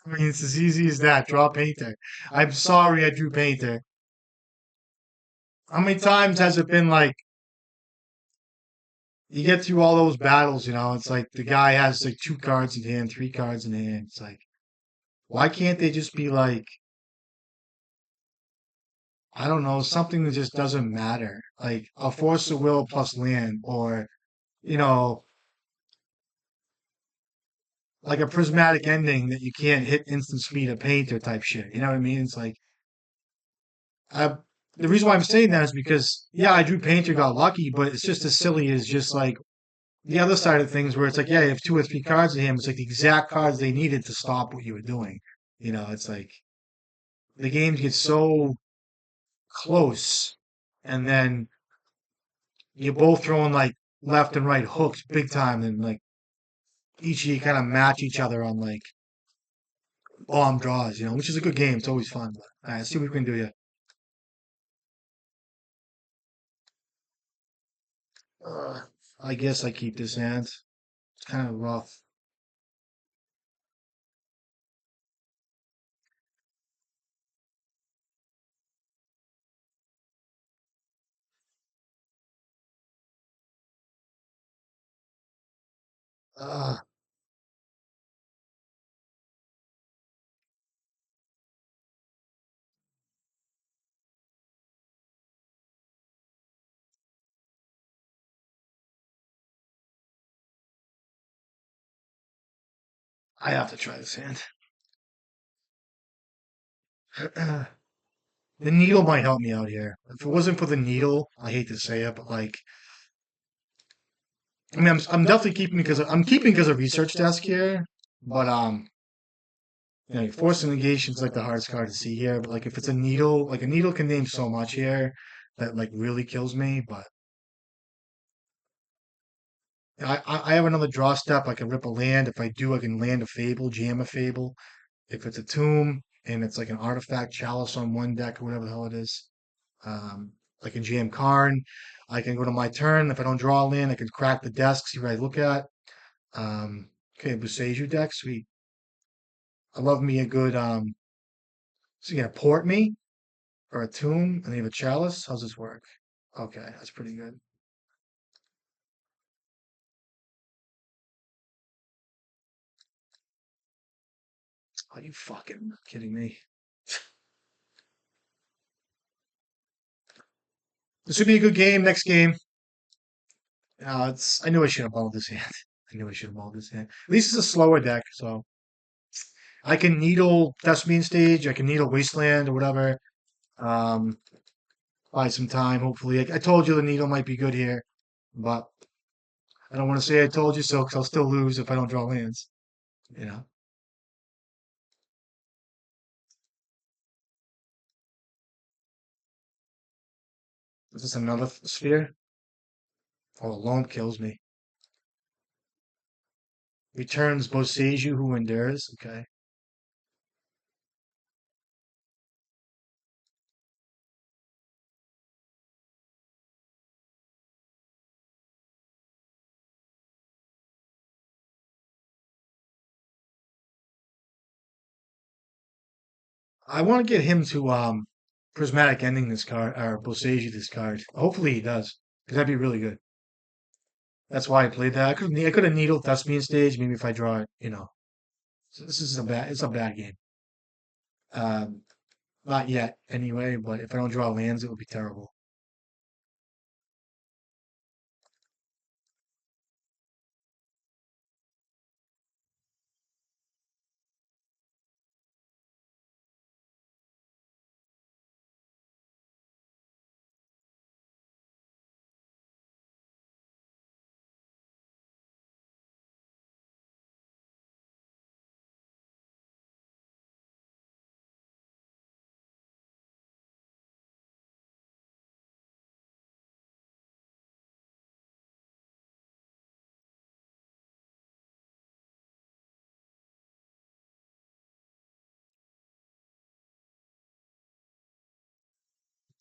I mean, it's as easy as that. Draw Painter. I'm sorry I drew Painter. How many times has it been like you get through all those battles, it's like the guy has like two cards in hand, three cards in hand. It's like, why can't they just be like, I don't know, something that just doesn't matter? Like a force of will plus land, or, you know, like a prismatic ending that you can't hit instant speed of painter type shit. You know what I mean? It's like, I, the reason why I'm saying that is because, yeah, I drew painter, got lucky, but it's just as silly as just like the other side of things where it's like, yeah, you have two or three cards in him. It's like the exact cards they needed to stop what you were doing. It's like the games get so close, and then you're both throwing like left and right hooks big time, and like each of you kind of match each other on like bomb draws, which is a good game. It's always fun. But, all right, let's see what we can do here. Uh, I guess I keep this hand. It's kind of rough. Uh, I have to try this hand. The needle might help me out here. If it wasn't for the needle, I hate to say it, but like, I mean, I'm definitely keeping because I'm keeping because of research desk here, but force negation is like the hardest card to see here. But like, if it's a needle, like a needle can name so much here that like really kills me. But I have another draw step. I can rip a land. If I do, I can land a fable, jam a fable. If it's a tomb and it's like an artifact chalice on one deck or whatever the hell it is, um, I can jam Karn. I can go to my turn. If I don't draw a land, I can crack the desk, see what I look at. Okay, Boseiju deck, sweet. I love me a good so you gonna port me or a tomb and then you have a chalice? How's this work? Okay, that's pretty good. Are you fucking kidding me? This would be a good game next game. It's I knew I should have balled this hand. I knew I should have balled this hand. At least it's a slower deck, so I can needle Thespian Stage, I can needle Wasteland or whatever. Um, buy some time, hopefully. I told you the needle might be good here, but I don't want to say I told you so because I'll still lose if I don't draw lands. You know, is this another sphere? Oh, alone kills me. Returns Boseiju who endures. Okay. I want to get him to prismatic ending this card or Boseiji this card. Hopefully he does, because that'd be really good. That's why I played that. I could have needled Thespian stage. Maybe if I draw it, So this is a bad. It's a bad game. Um, Not yet, anyway. But if I don't draw lands, it would be terrible.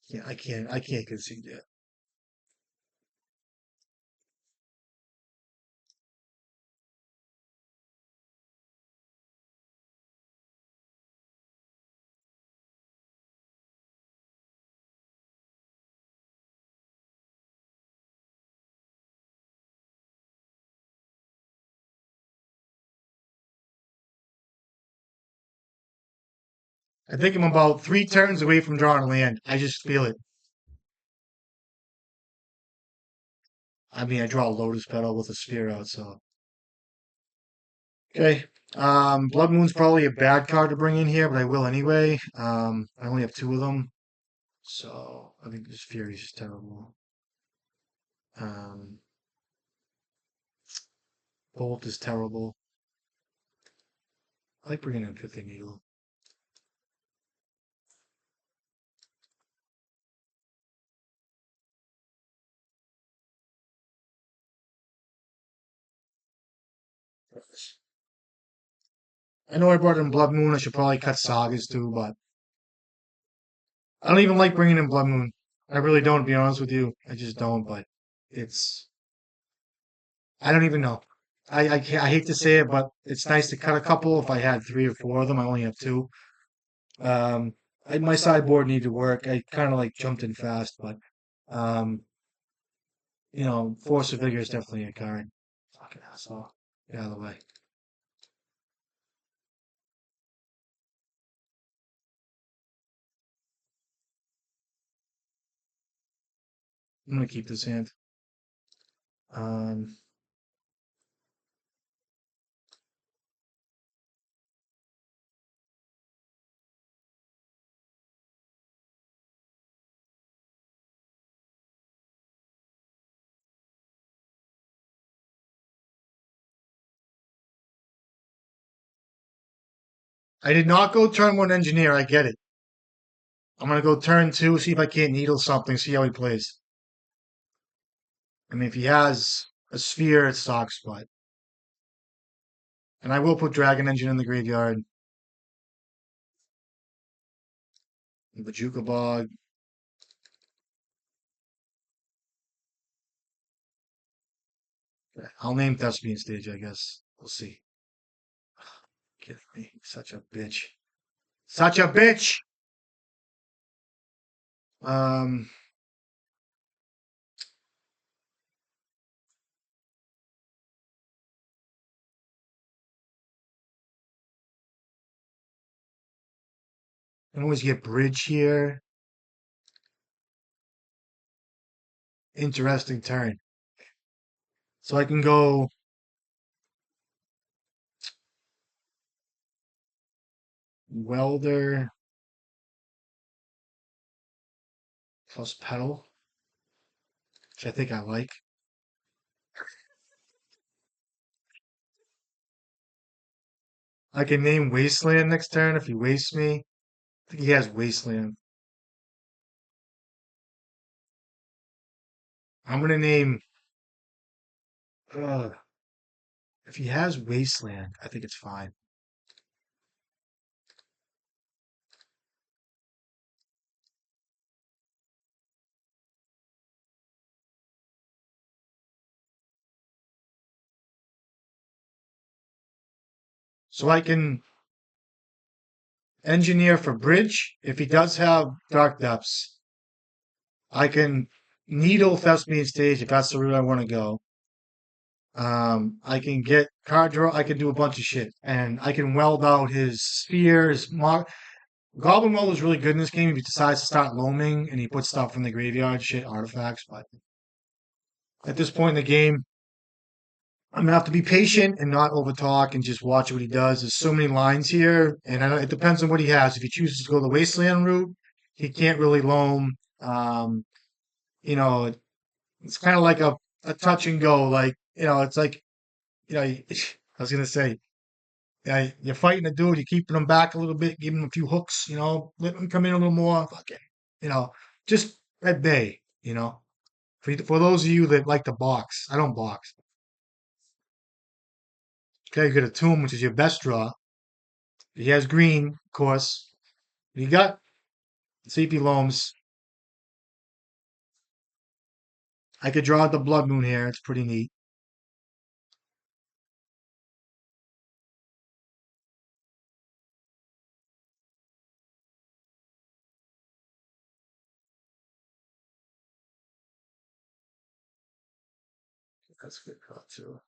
Yeah, I can't. I can't concede that. I think I'm about 3 turns away from drawing a land. I just feel it. I mean, I draw a Lotus Petal with a Sphere out, so okay. Blood Moon's probably a bad card to bring in here, but I will anyway. I only have two of them, so I think this Fury's just terrible. Um, Bolt is terrible. I like bringing in Fifth Needle. I know I brought in Blood Moon. I should probably cut Sagas too, but I don't even like bringing in Blood Moon. I really don't, to be honest with you. I just don't, but it's, I don't even know. I hate to say it, but it's nice to cut a couple. If I had three or four of them, I only have two. Um, my sideboard needed work. I kind of like jumped in fast, but um, Force of Vigor is definitely a card. Fucking asshole. Get out of the way. I'm gonna keep this hand. Um, I did not go turn one engineer. I get it. I'm gonna go turn two, see if I can't needle something, see how he plays. I mean, if he has a sphere, it sucks, but and I will put Dragon Engine in the graveyard. Bajuka Bog. I'll name Thespian Stage, I guess. We'll see. Kidding me. Such a bitch. Such a bitch! Um, I can always get Bridge here. Interesting turn. So I can go Welder plus Pedal, which I think I like. I can name Wasteland next turn if he wastes me. I think he has Wasteland. I'm gonna name. Uh, if he has Wasteland, I think it's fine. So I can engineer for bridge. If he does have dark depths, I can needle Thespian stage if that's the route I want to go. I can get card draw. I can do a bunch of shit, and I can weld out his spheres. Goblin Weld is really good in this game if he decides to start loaming and he puts stuff from the graveyard, shit, artifacts. But at this point in the game, I'm gonna have to be patient and not overtalk and just watch what he does. There's so many lines here, and it depends on what he has. If he chooses to go the Wasteland route, he can't really loam. Um, you know, it's kind of like a touch and go. Like it's like I was gonna say, you're fighting a dude, you're keeping him back a little bit, giving him a few hooks. Let him come in a little more. Fucking, you know, just at bay. For those of you that like to box, I don't box. Okay, you got a tomb, which is your best draw. He has green, of course. You got CP Loams. I could draw the Blood Moon here. It's pretty neat. That's a good draw too.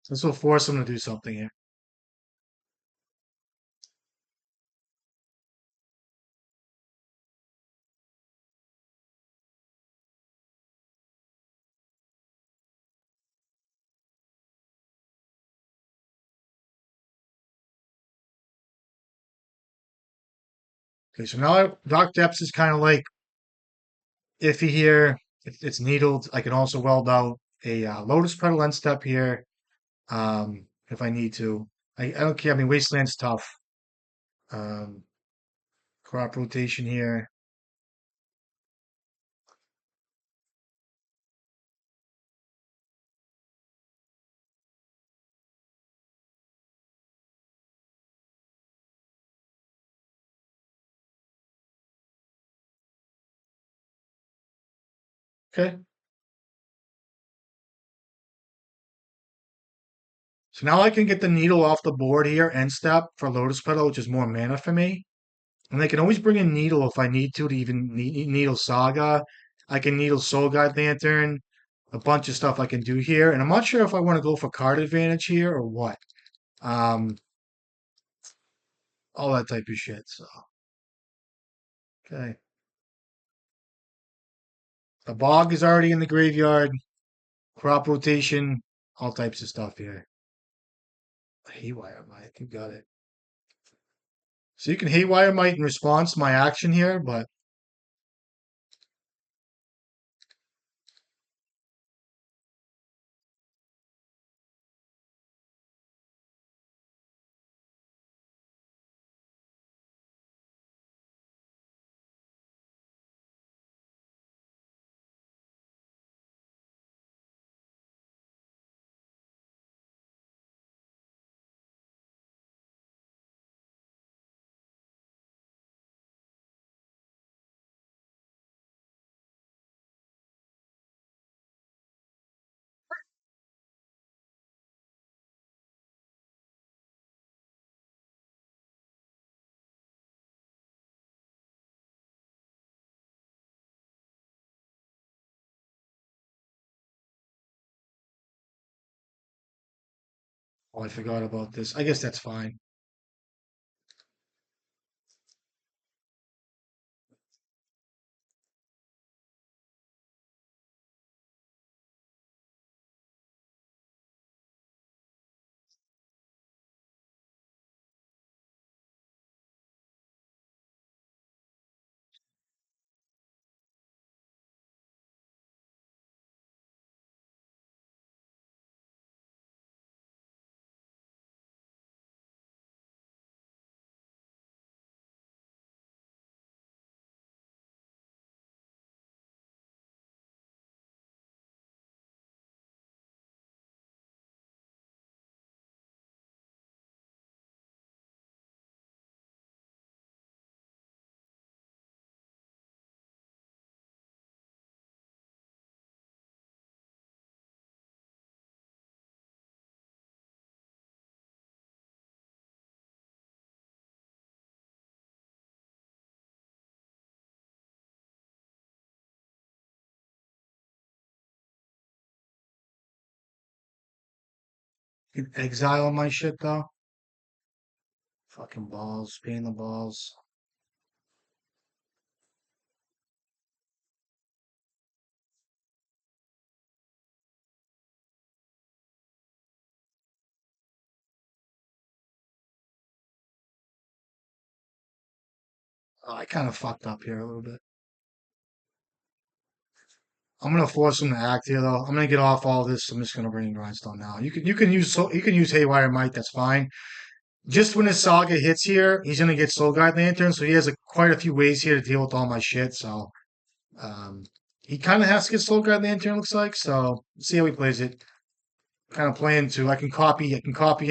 This will force him to do something here. Okay, so now Dark Depths is kind of like iffy here. It's needled. I can also weld out a Lotus Petal end step here if I need to. I don't care. I mean, Wasteland's tough. Um, crop rotation here. Okay. So now I can get the needle off the board here, end step for Lotus Petal, which is more mana for me. And I can always bring in Needle if I need to even Needle Saga. I can Needle Soul Guide Lantern, a bunch of stuff I can do here. And I'm not sure if I want to go for card advantage here or what. Um, all that type of shit. So, okay. The Bog is already in the graveyard. Crop rotation, all types of stuff here. Haywire Might, you got it. So you can Haywire Might in response to my action here, but oh, I forgot about this. I guess that's fine. Can exile my shit though. Fucking balls, pain in the balls. Oh, I kind of fucked up here a little bit. I'm gonna force him to act here though. I'm gonna get off all this. I'm just gonna bring in Grindstone now. You can use Haywire Might. That's fine. Just when his Saga hits here, he's gonna get Soul Guide Lantern. So he has quite a few ways here to deal with all my shit. So um, he kind of has to get Soul Guide Lantern. Looks like. So let's see how he plays it. Kind of playing to I can copy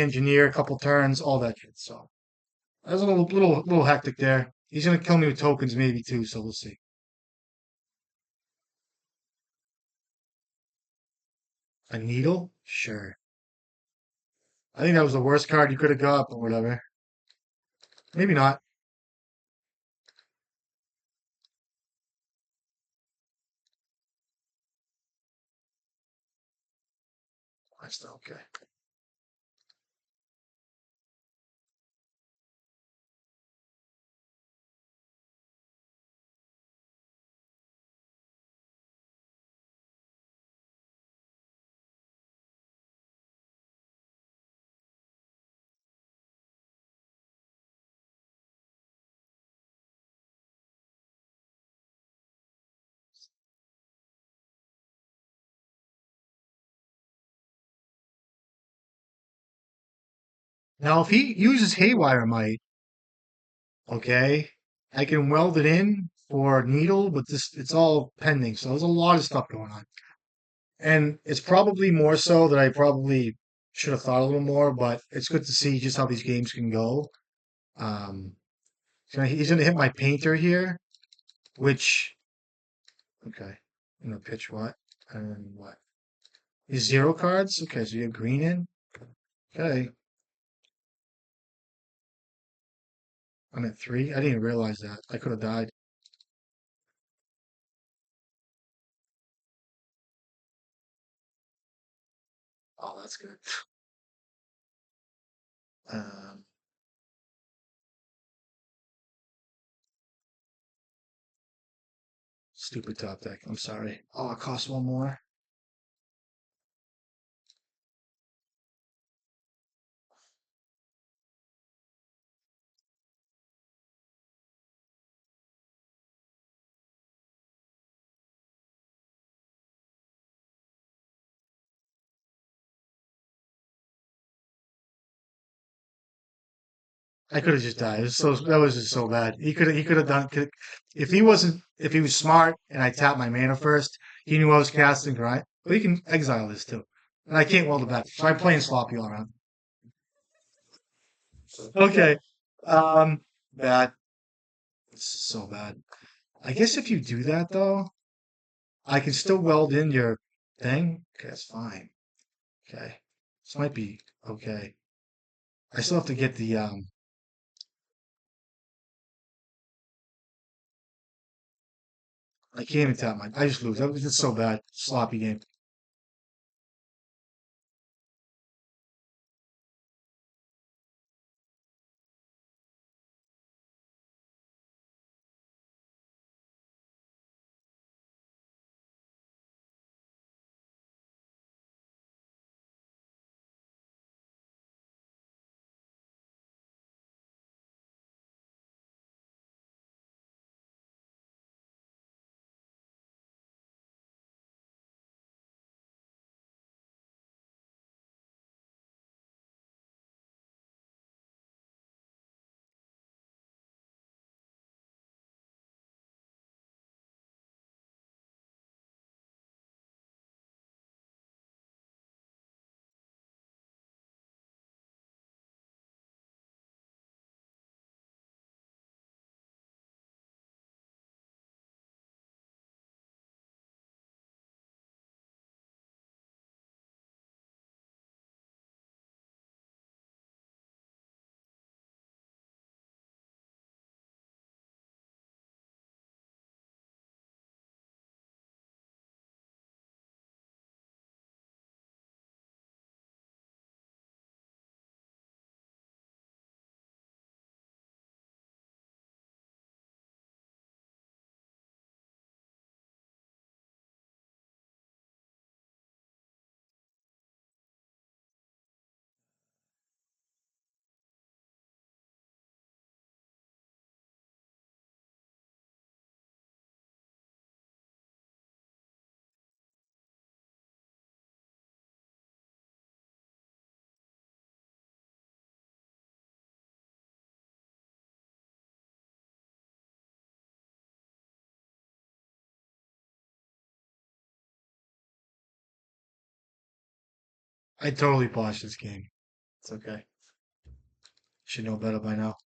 Engineer a couple turns, all that shit. So that was a little hectic there. He's gonna kill me with tokens maybe too. So we'll see. A needle? Sure. I think that was the worst card you could have got, but whatever. Maybe not. That's still okay. Now, if he uses Haywire Might, okay, I can weld it in for needle, but this it's all pending. So there's a lot of stuff going on, and it's probably more so that I probably should have thought a little more. But it's good to see just how these games can go. Um, so he's gonna hit my painter here, which okay, I'm gonna pitch what and what is zero cards. Okay, so you have green in. Okay, I'm at three. I didn't even realize that. I could have died. Oh, that's good. Um, Stupid top deck. I'm sorry. Oh, it costs one more. I could have just died. It was so that was just so bad. He could have done if he wasn't if he was smart and I tapped my mana first, he knew I was casting right. But he can exile this too. And I can't weld it back. So I'm playing sloppy all around. Okay. Um bad. It's so bad. I guess if you do that though, I can still weld in your thing. Okay, that's fine. Okay. This might be okay. I still have to get the I can't even tap my I just lose. That was just so bad. Sloppy game. I totally botched this game. It's okay. Should know better by now.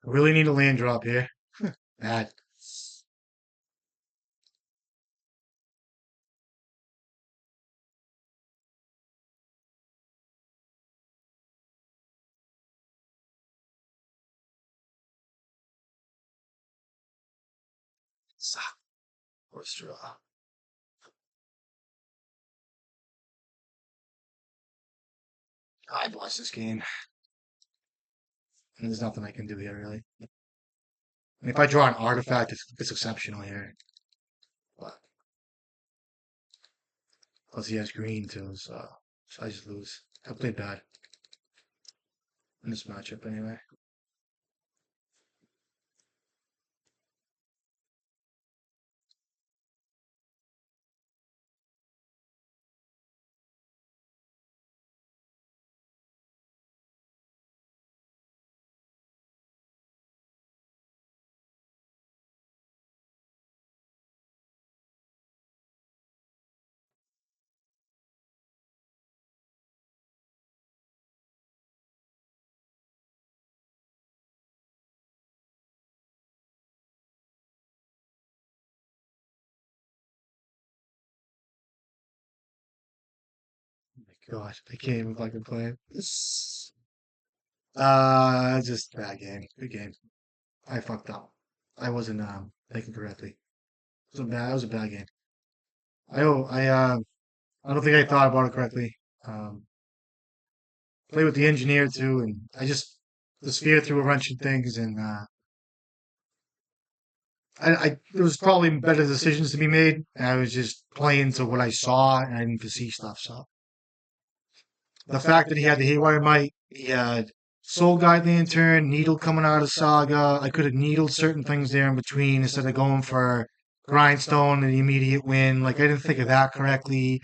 I really need a land drop here. Bad. Suck. Or straw. I've lost this game. And there's nothing I can do here, really. And if I draw an artifact, it's exceptional here. But plus he has green too, so I just lose. I played bad in this matchup anyway. Oh my God, I can't even fucking play it. Just bad game. Good game. I fucked up. I wasn't thinking correctly. It was a bad game. I don't think I thought about it correctly. Um, Play with the engineer too, and I just the sphere threw a wrench in things, and there was probably better decisions to be made. And I was just playing to what I saw, and I didn't foresee stuff. So the fact that he had the Haywire Might, he had Soul Guide Lantern, Needle coming out of Saga. I could have needled certain things there in between instead of going for Grindstone and the immediate win. Like I didn't think of that correctly.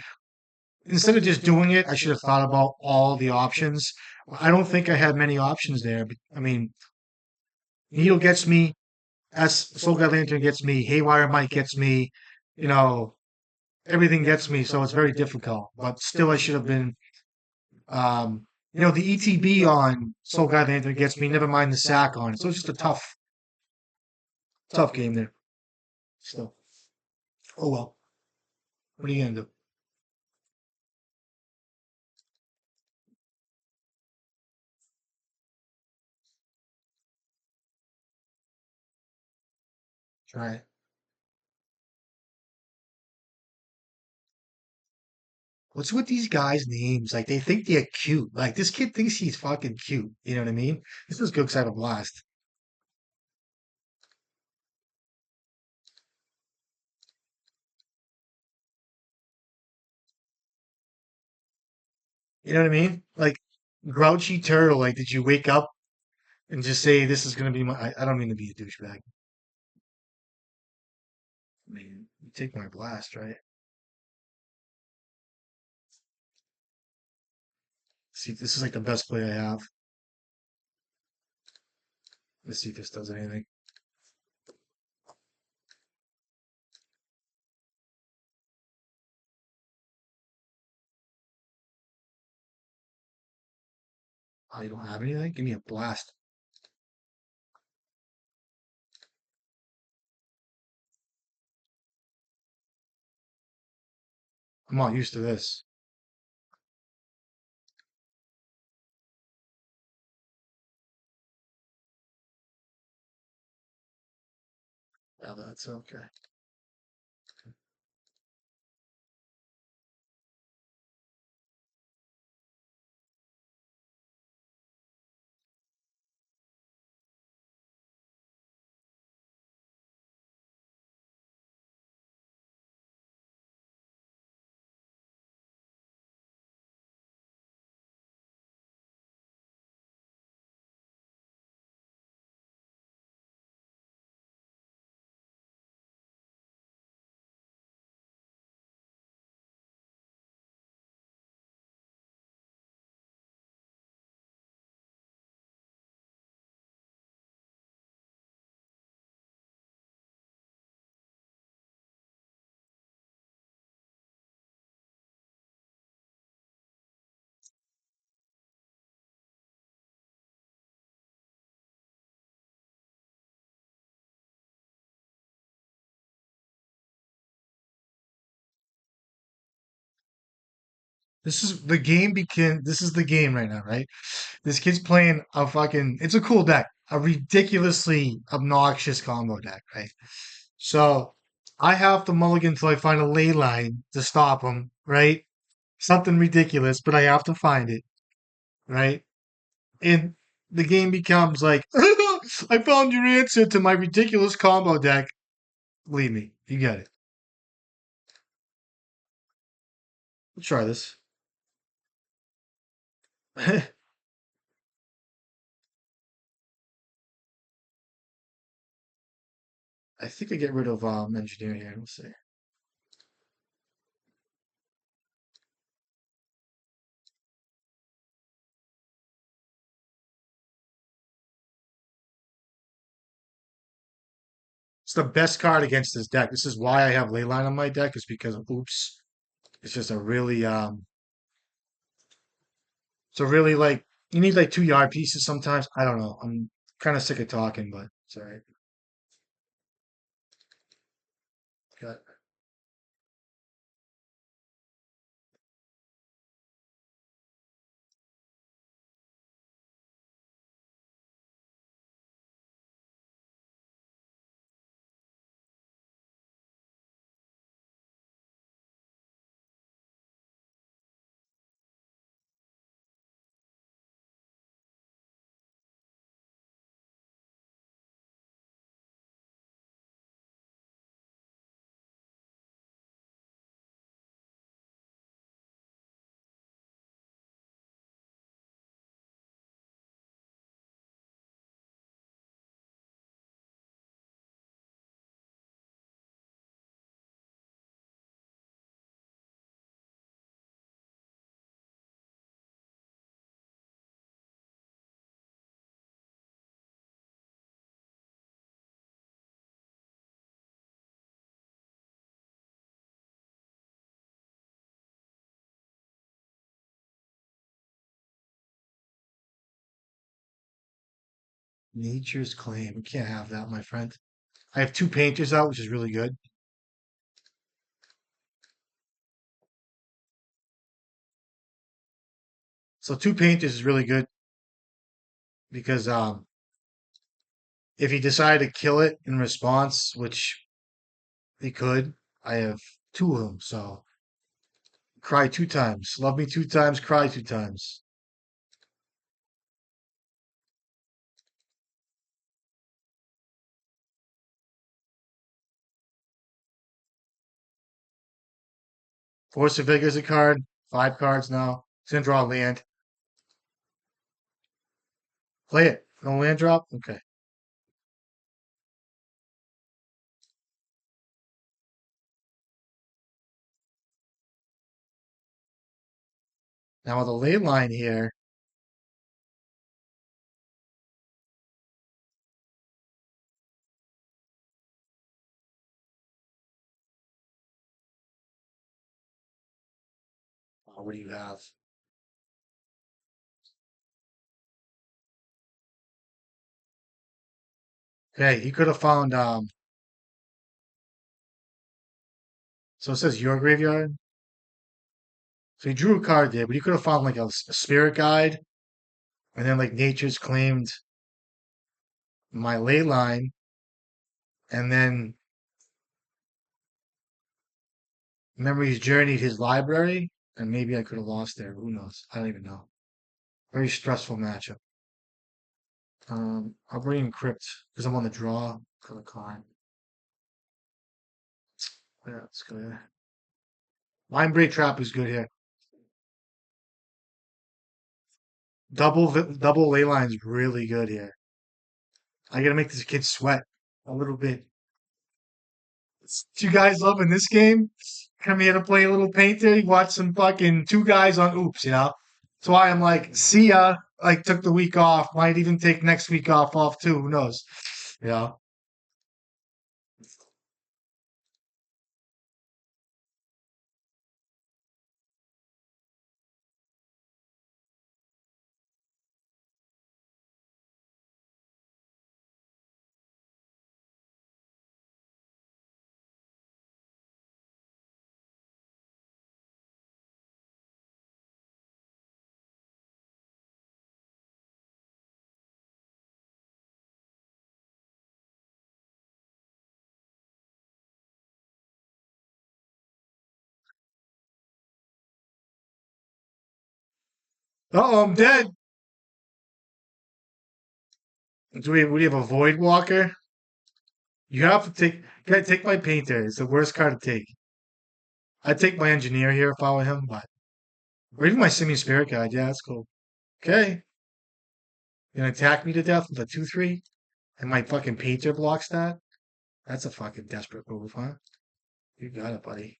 Instead of just doing it, I should have thought about all the options. I don't think I had many options there. I mean, Needle gets me, as Soul Guide Lantern gets me, Haywire Mike gets me, you know, everything gets me, so it's very difficult. But still, I should have been, the ETB on Soul Guide Lantern gets me, never mind the sack on it. So it's just a tough game there. Still, oh well. What are you gonna do? Try it. What's with these guys' names? Like they think they're cute. Like this kid thinks he's fucking cute. You know what I mean? This is good because I have a blast. You know what I mean? Like grouchy turtle. Like, did you wake up and just say this is gonna be my? I don't mean to be a douchebag. I mean, you take my blast, right? See, this is like the best play I have. Let's see if this does anything. Oh, you don't have anything? Give me a blast. I'm not used to this. Yeah, that's okay. This is the game right now, right? This kid's playing a fucking, it's a cool deck, a ridiculously obnoxious combo deck, right? So I have to mulligan until I find a ley line to stop him, right? Something ridiculous, but I have to find it, right? And the game becomes like, I found your answer to my ridiculous combo deck. Believe me, you get it. Let's try this. I think I get rid of engineer here. We'll see. It's the best card against this deck. This is why I have Leyline on my deck, is because of Oops. It's just a really so really like you need like 2 yard pieces sometimes. I don't know. I'm kind of sick of talking, but it's all right. Got Nature's Claim. We can't have that, my friend. I have 2 painters out, which is really good. So 2 painters is really good because if he decided to kill it in response, which he could, I have two of them. So cry 2 times, love me 2 times, cry 2 times. Force of Vigor is a card. 5 cards now. It's gonna draw a land. Play it. No land drop. Okay. Now with a ley line here, what do you have? Okay, he could have found so it says your graveyard. So he drew a card there, but he could have found like a spirit guide, and then like nature's claimed my ley line, and then memories journeyed his library, and maybe I could have lost there. Who knows? I don't even know. Very stressful matchup. I'll bring in Crypt because I'm on the draw for the card. Yeah, let's go there. Mind Break Trap is good here. Double ley line is really good here. I gotta make this kid sweat a little bit. You guys loving this game? Come here to play a little painter. You watch some fucking two guys on oops, you know? That's why I'm like, see ya. Like, took the week off. Might even take next week off too. Who knows? You know? Uh-oh, I'm dead. What do you have, a Void Walker? You have to take, you gotta take my painter. It's the worst card to take. I'd take my engineer here if I were him, but, or even my Simian Spirit Guide. Yeah, that's cool. Okay. You gonna attack me to death with a 2/3? And my fucking painter blocks that? That's a fucking desperate move, huh? You got it, buddy.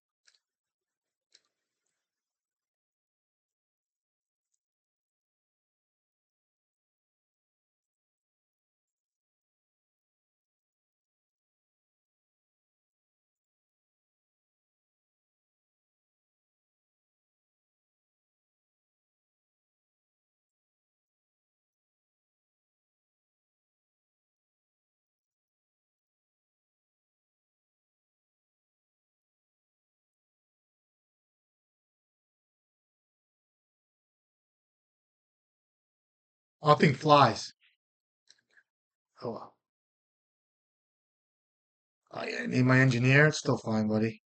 All thing flies. Oh well. I need my engineer. It's still fine, buddy.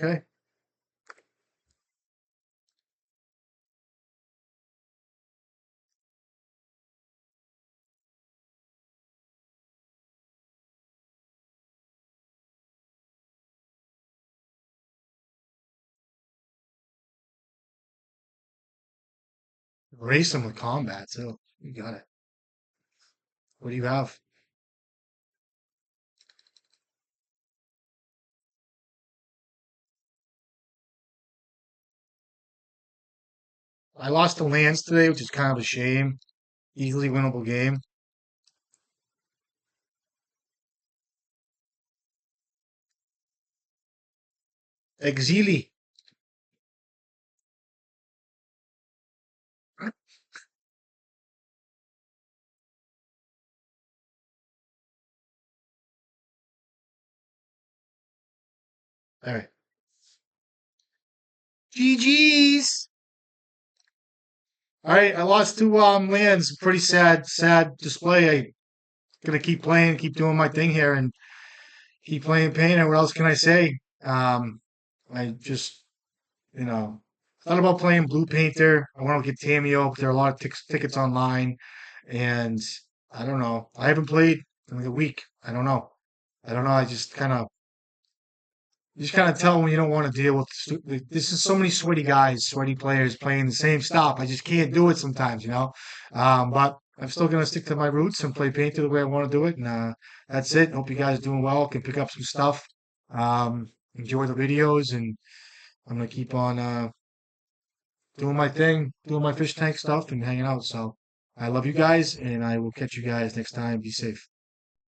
Okay. Race him with combat too. You got it. What do you have? I lost the lands today, which is kind of a shame. Easily winnable game. Exili. All right. GG's. All right, I lost two lands. Pretty sad display. I gonna keep playing, keep doing my thing here, and keep playing Painter. What else can I say? I just, you know, thought about playing Blue Painter. I want to get Tamio, but there are a lot of tickets online, and I don't know. I haven't played in like a week. I don't know. I don't know. I just kind of you just kind of tell when you don't want to deal with this is so many sweaty guys, sweaty players playing the same stuff. I just can't do it sometimes, you know. But I'm still gonna stick to my roots and play Painter the way I want to do it. And that's it. Hope you guys are doing well. Can pick up some stuff. Enjoy the videos, and I'm gonna keep on doing my thing, doing my fish tank stuff, and hanging out. So I love you guys, and I will catch you guys next time. Be safe.